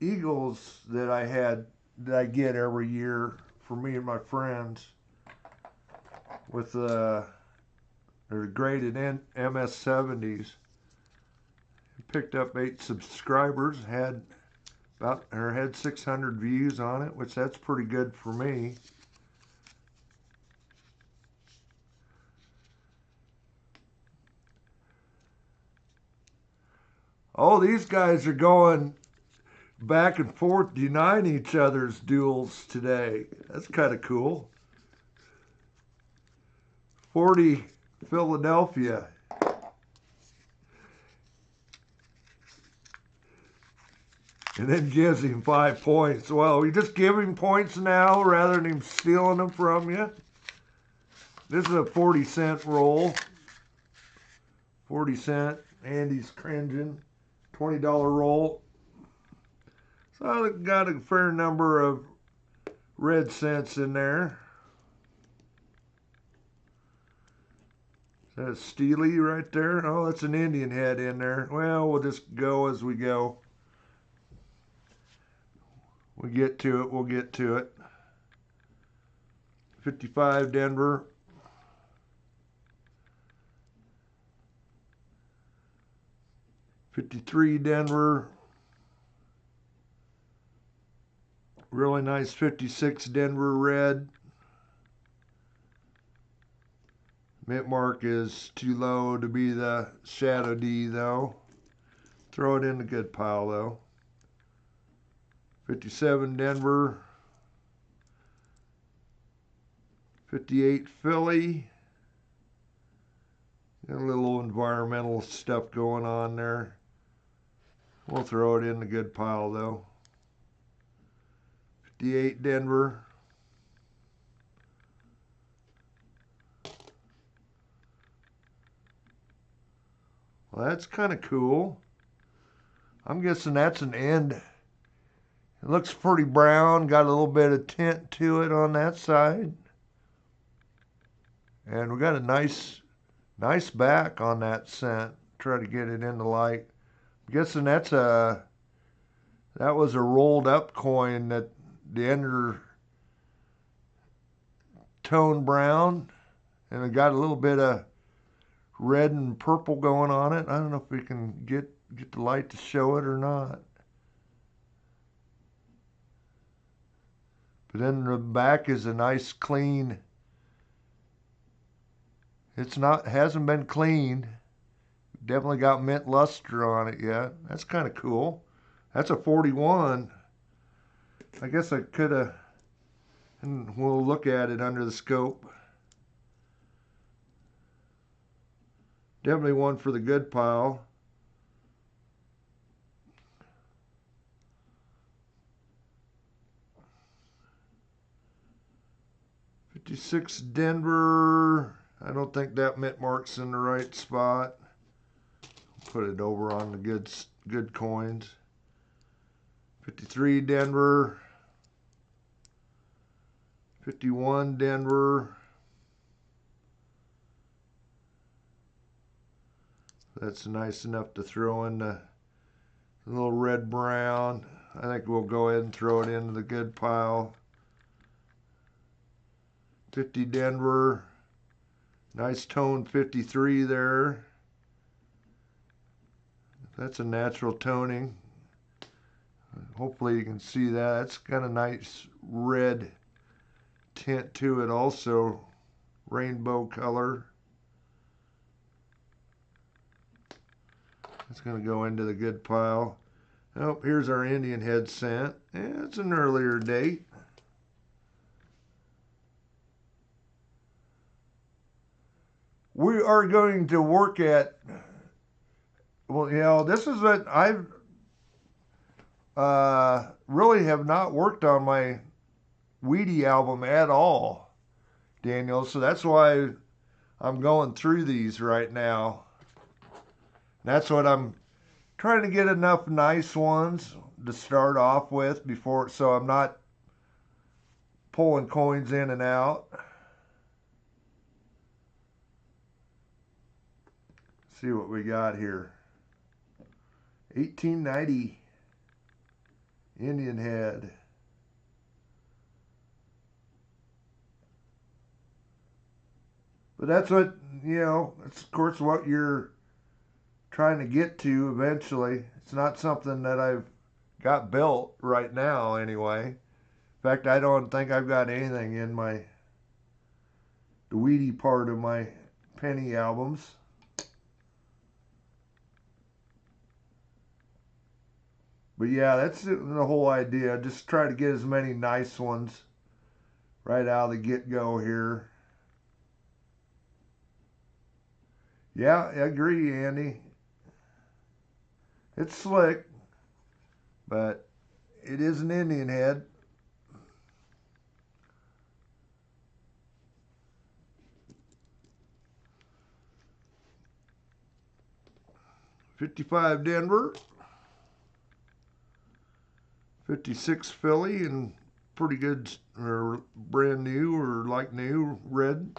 eagles that I get every year for me and my friends with they're graded MS70s. Picked up 8 subscribers, had 600 views on it, which that's pretty good for me. Oh, these guys are going back and forth denying each other's duels today. That's kind of cool. 40 Philadelphia. And then gives him 5 points. Well, we just give him points now rather than him stealing them from you. This is a 40-cent roll. 40 cent. Andy's cringing. $20 roll. So I got a fair number of red cents in there. Is that a Steely right there? Oh, that's an Indian head in there. Well, we'll just go as we go. We get to it, we'll get to it. 55 Denver. 53 Denver. Really nice 56 Denver red. Mint mark is too low to be the Shadow D though. Throw it in the good pile though. 57 Denver. 58 Philly. Got a little environmental stuff going on there. We'll throw it in the good pile though. 58 Denver. Well, that's kind of cool. I'm guessing that's an end. It looks pretty brown, got a little bit of tint to it on that side. And we got a nice back on that cent. Try to get it in the light. I'm guessing that was a rolled up coin that the ender tone brown, and it got a little bit of red and purple going on it. I don't know if we can get the light to show it or not. But then the back is a nice clean. Hasn't been cleaned. Definitely got mint luster on it yet. That's kind of cool. That's a 41. I guess I could have, and we'll look at it under the scope. Definitely one for the good pile. '56 Denver. I don't think that mint mark's in the right spot. Put it over on the good coins. 53 Denver. 51 Denver. That's nice enough to throw in the little red brown. I think we'll go ahead and throw it into the good pile. 50 Denver. Nice tone 53 there. That's a natural toning. Hopefully you can see that. It's got a nice red tint to it also. Rainbow color. It's going to go into the good pile. Oh, here's our Indian head cent. Yeah, it's an earlier date. We are going to work at, well, you know, this is what I've really have not worked on my Wheatie album at all, Daniel. So that's why I'm going through these right now. That's what I'm trying to get enough nice ones to start off with before, so I'm not pulling coins in and out. See what we got here. 1890 Indian head. But that's what, it's of course what you're trying to get to eventually. It's not something that I've got built right now anyway. In fact, I don't think I've got anything in the wheatie part of my penny albums. But yeah, that's the whole idea. Just try to get as many nice ones right out of the get-go here. Yeah, I agree, Andy. It's slick, but it is an Indian head. $55 Denver, 56 Philly, and pretty good, or brand new, or like new, red.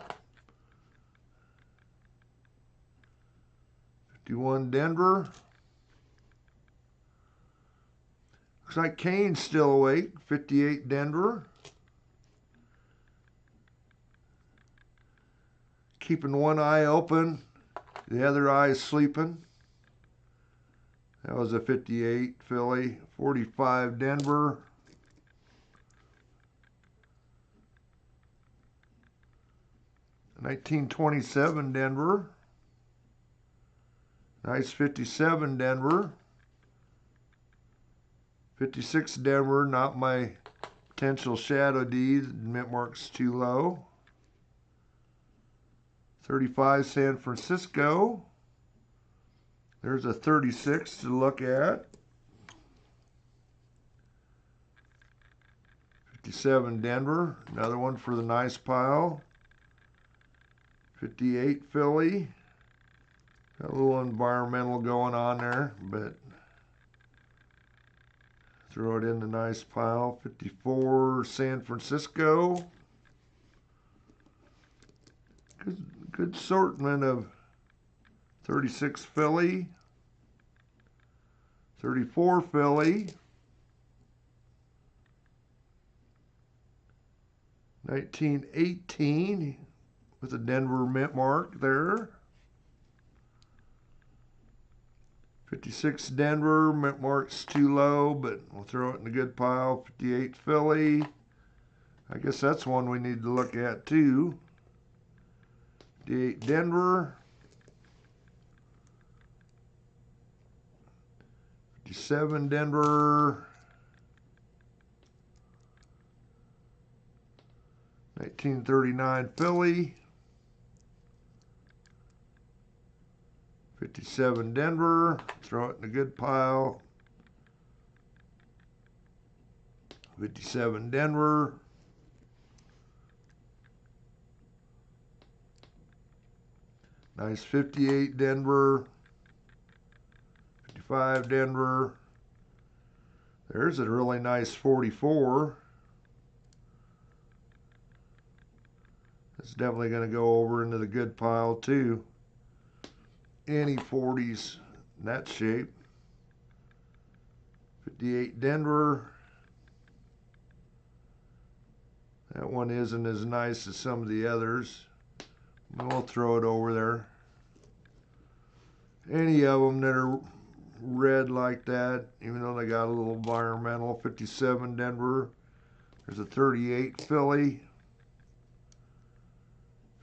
51 Denver. Looks like Kane's still awake. 58 Denver. Keeping one eye open, the other eye sleeping. That was a 58 Philly. 45 Denver. $19.27 Denver. Nice 57 Denver. 56 Denver, not my potential shadow D. Mint mark's too low. 35 San Francisco. There's a 36 to look at. 57 Denver, another one for the nice pile. 58 Philly. Got a little environmental going on there, but throw it in the nice pile. 54 San Francisco. Good assortment of 36 Philly. 34 Philly. 1918 with a Denver mint mark there. 56 Denver, mint mark's too low, but we'll throw it in a good pile. 58 Philly. I guess that's one we need to look at too. 58 Denver. 57 Denver. 1939 Philly. 57 Denver. Throw it in a good pile. 57 Denver. Nice 58 Denver. 55 Denver. There's a really nice 44. It's definitely going to go over into the good pile too. Any 40s in that shape. 58 Denver. That one isn't as nice as some of the others. We'll throw it over there. Any of them that are red like that, even though they got a little environmental. 57 Denver. There's a 38 Philly.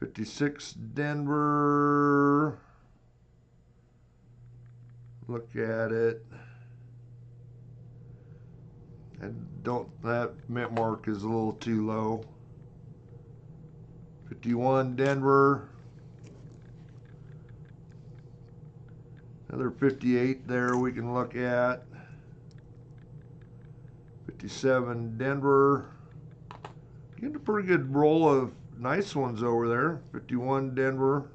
56 Denver. Look at it. And that mint mark is a little too low. 51 Denver. Another 58 there we can look at. 57 Denver. Getting a pretty good roll of nice ones over there. 51 Denver.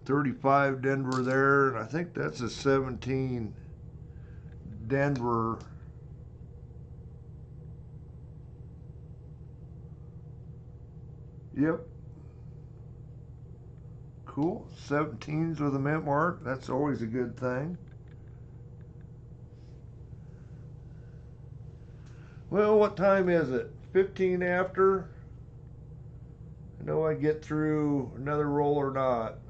35 Denver there, and I think that's a 17 Denver. Yep. Cool. 17s with a mint mark. That's always a good thing. Well, what time is it? 15 after. I know I get through another roll or not.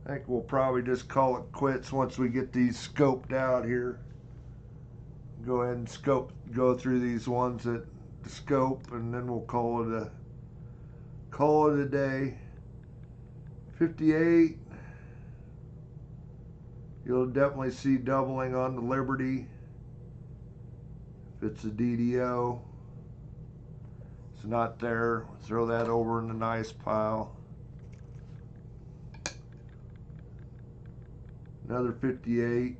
I think we'll probably just call it quits once we get these scoped out here. Go ahead and go through these ones that the scope, and then we'll call it a day. 58. You'll definitely see doubling on the Liberty. If it's a DDO, it's not there. Throw that over in the nice pile. Another 58.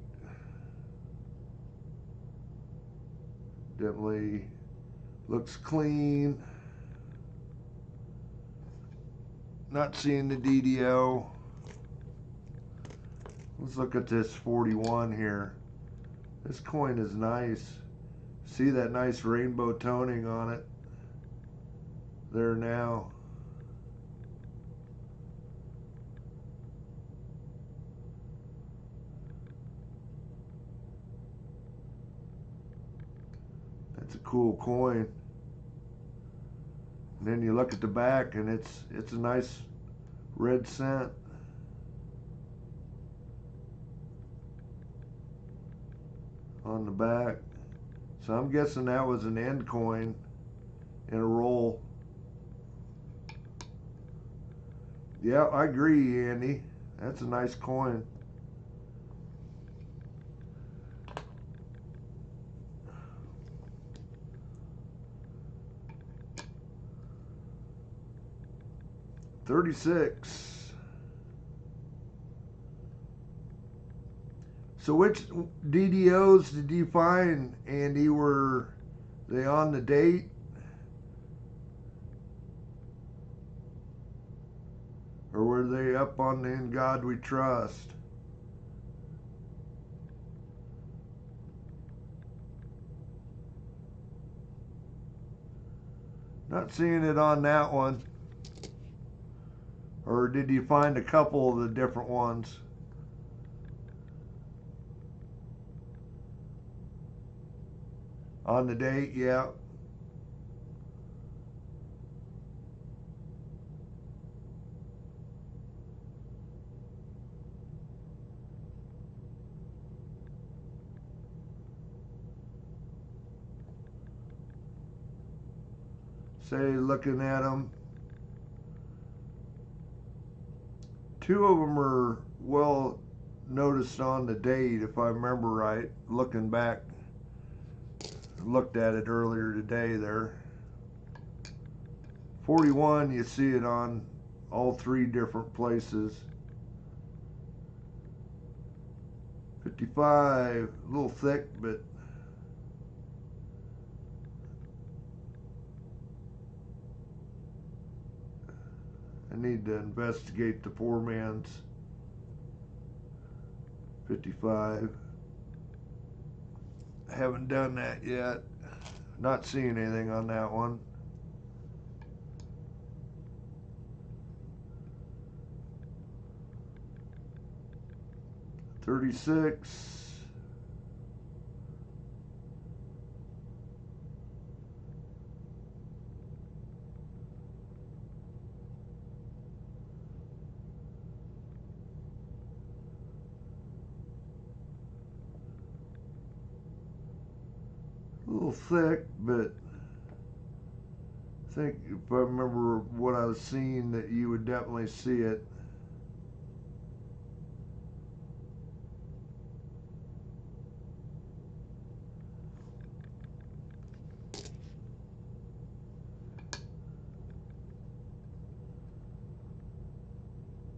Definitely looks clean. Not seeing the DDO. Let's look at this 41 here. This coin is nice. See that nice rainbow toning on it there now. That's a cool coin. And then you look at the back, and it's a nice red cent. On the back. So I'm guessing that was an end coin in a roll. Yeah, I agree, Andy. That's a nice coin. $36. So which DDOs did you find, Andy? Were they on the date? Or were they up on the In God We Trust? Not seeing it on that one. Or did you find a couple of the different ones? On the date, yeah. Say, looking at them, two of them are well noticed on the date, if I remember right. Looking back, looked at it earlier today there. 41, you see it on all three different places. 55, a little thick, but I need to investigate the poor man's. 55. Haven't done that yet. Not seeing anything on that one. $36. A little thick, but I think if I remember what I was seeing, that you would definitely see it.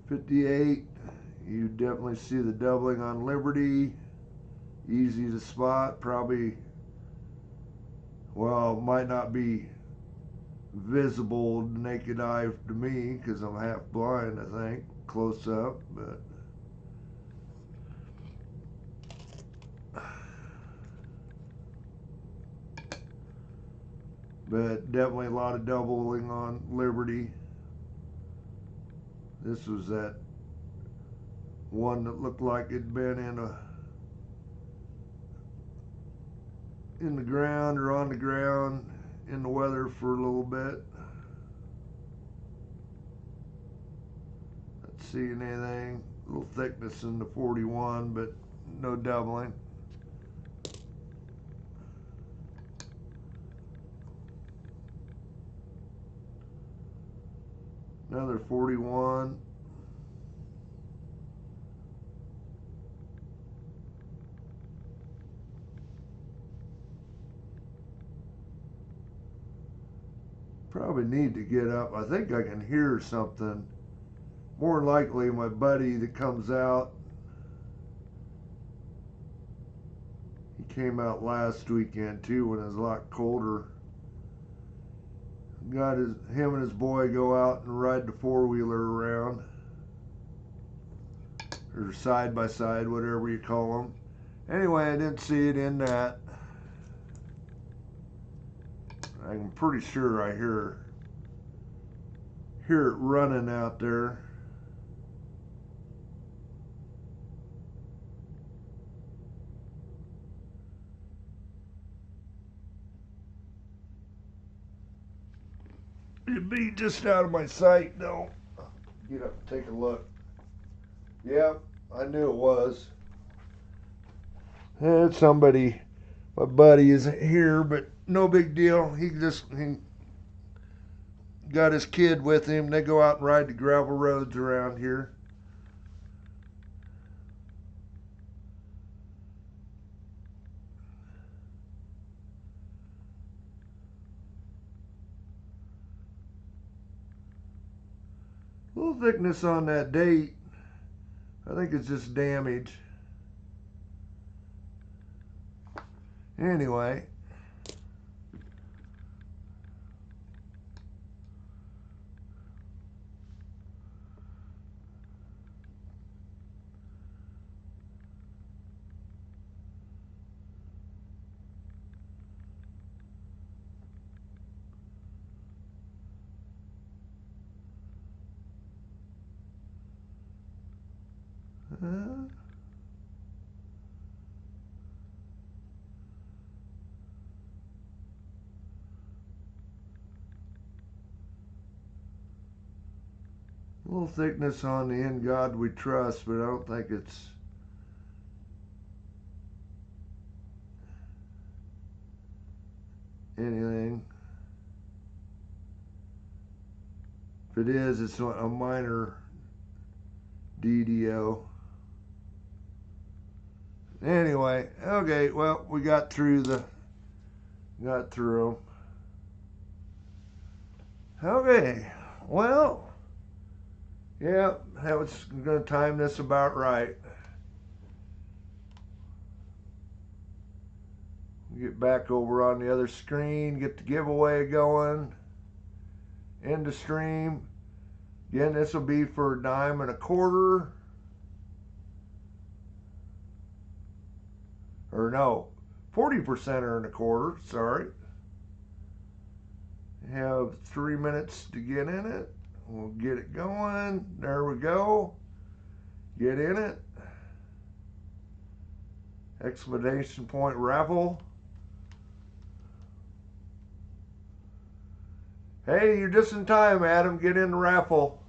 $58, you definitely see the doubling on Liberty. Easy to spot, probably, well, might not be visible naked eye to me because I'm half blind, I think, close up, but definitely a lot of doubling on Liberty. This was that one that looked like it'd been in the ground or on the ground in the weather for a little bit. Not seeing anything. A little thickness in the 41, but no doubling. Another 41. Probably need to get up. I think I can hear something. More than likely my buddy that comes out. He came out last weekend too when it was a lot colder. Him and his boy go out and ride the four-wheeler around, or side by side, whatever you call them. Anyway, I didn't see it in that. I'm pretty sure I hear it running out there. It'd be just out of my sight, though. Get up and take a look. Yep, I knew it was. It's somebody. My buddy isn't here, but no big deal. He got his kid with him. They go out and ride the gravel roads around here. A little thickness on that date. I think it's just damage. Anyway. A little thickness on the "In God We Trust," but I don't think it's anything. If it is, it's a minor DDO. Anyway, okay, well, we got through them. Okay, well, yeah, that was going to time this about right. Get back over on the other screen, get the giveaway going, end the stream. Again, this will be for $1.25. Or no, 40% sorry. You have 3 minutes to get in it. We'll get it going. There we go. Get in it. Exclamation point raffle. Hey, you're just in time, Adam. Get in the raffle.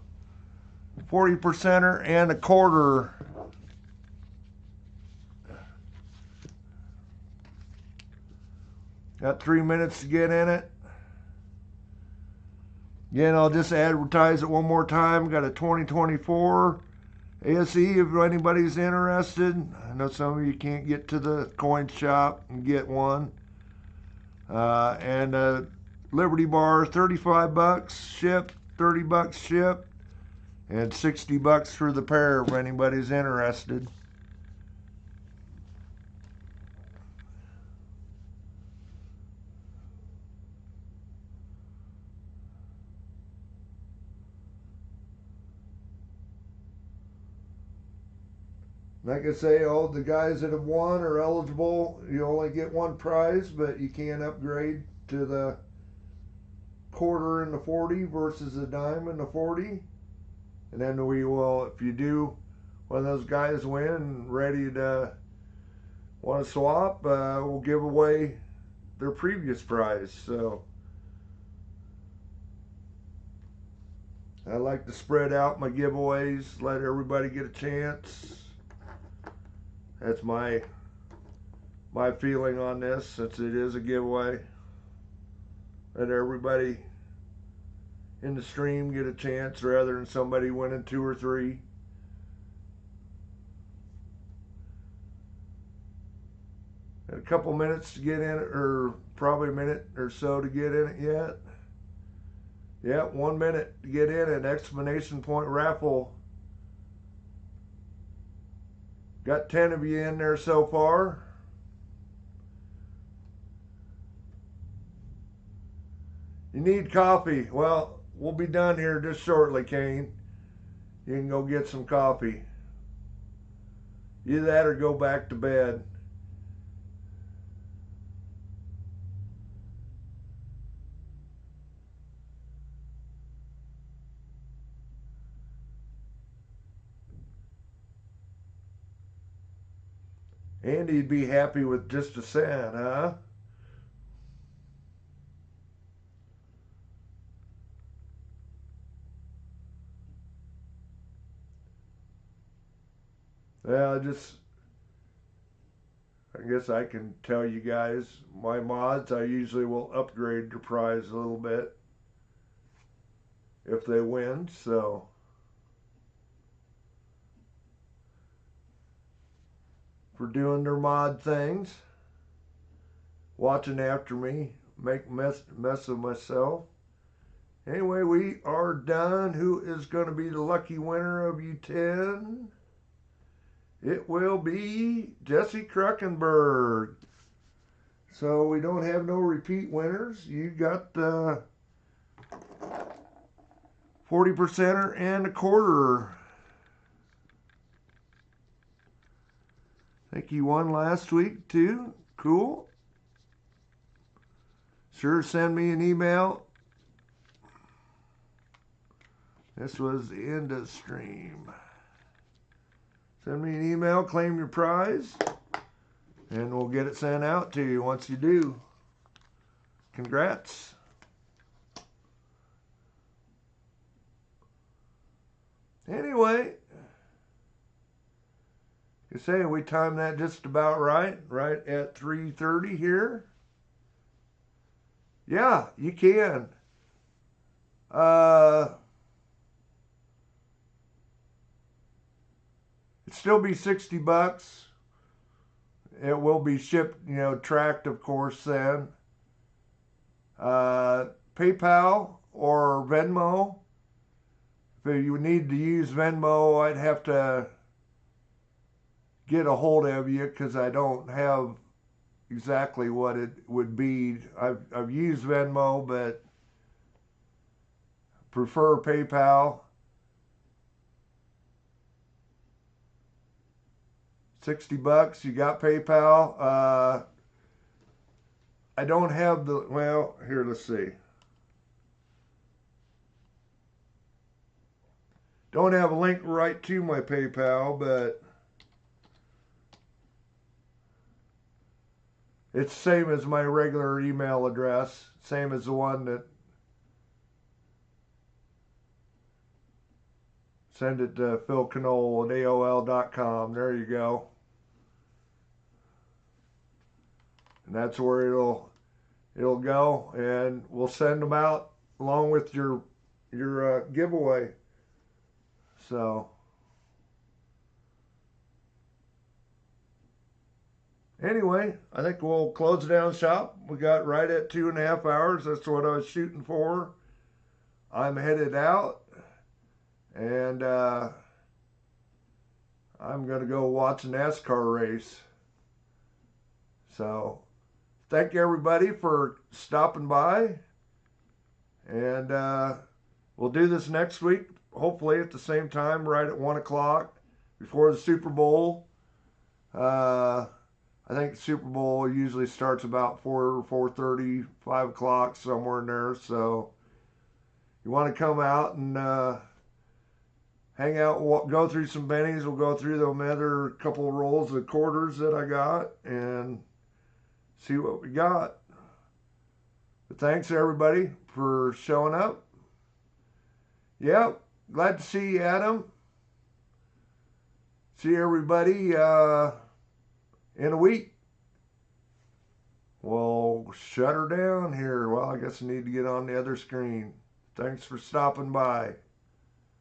40% and a quarter. Got 3 minutes to get in it. Again, I'll just advertise it one more time. Got a 2024 ASE if anybody's interested. I know some of you can't get to the coin shop and get one. And Liberty bar, $35 shipped, $30 shipped, and $60 for the pair if anybody's interested. Like I say, all the guys that have won are eligible. You only get one prize, but you can upgrade to the quarter and the 40 versus a dime and the 40. And then we will, if you do, one of those guys win and ready to want to swap, we'll give away their previous prize. So I like to spread out my giveaways, let everybody get a chance. That's my feeling on this, since it is a giveaway. Let everybody in the stream get a chance rather than somebody winning 2 or 3. Got a couple minutes to get in it, or probably a minute or so to get in it yet. Yeah, 1 minute to get in an exclamation point raffle. Got 10 of you in there so far. You need coffee. Well, we'll be done here just shortly, Kane. You can go get some coffee. Either that or go back to bed. Andy'd be happy with just a cent, huh? Well, I guess I can tell you guys, my mods, I usually will upgrade their prize a little bit if they win, so. For doing their mod things, watching after me, make mess of myself. Anyway, we are done. Who is going to be the lucky winner of U10? It will be Jesse Kruckenberg. So we don't have no repeat winners. You got 40%er and a quarter. I think you won last week too. Cool. Sure, send me an email. This was the end of the stream. Send me an email, claim your prize, and we'll get it sent out to you once you do. Congrats. Anyway, you say we timed that just about right at 3:30 here. Yeah, you can. It'd still be $60. It will be shipped, tracked, of course, then. PayPal or Venmo. If you need to use Venmo, I'd have to get a hold of you because I don't have exactly what it would be. I've used Venmo, but prefer PayPal. $60. You got PayPal. I don't have the, well, here, let's see. Don't have a link right to my PayPal, but it's the same as my regular email address. Same as the one that send it to Phil Knoll at AOL.com. There you go. And that's where it'll go, and we'll send them out along with your giveaway. So anyway, I think we'll close down shop. We got right at 2.5 hours. That's what I was shooting for. I'm headed out, and I'm gonna go watch a NASCAR race. So thank you everybody for stopping by, and we'll do this next week, hopefully at the same time, right at 1 o'clock before the Super Bowl. I think the Super Bowl usually starts about 4:30, 5 o'clock, somewhere in there. So you want to come out and hang out, go through some bennies. We'll go through them other couple rolls of quarters that I got and see what we got. But thanks everybody for showing up. Yep, glad to see you, Adam. See everybody in a week. We'll shut her down here. Well, I guess I need to get on the other screen. Thanks for stopping by.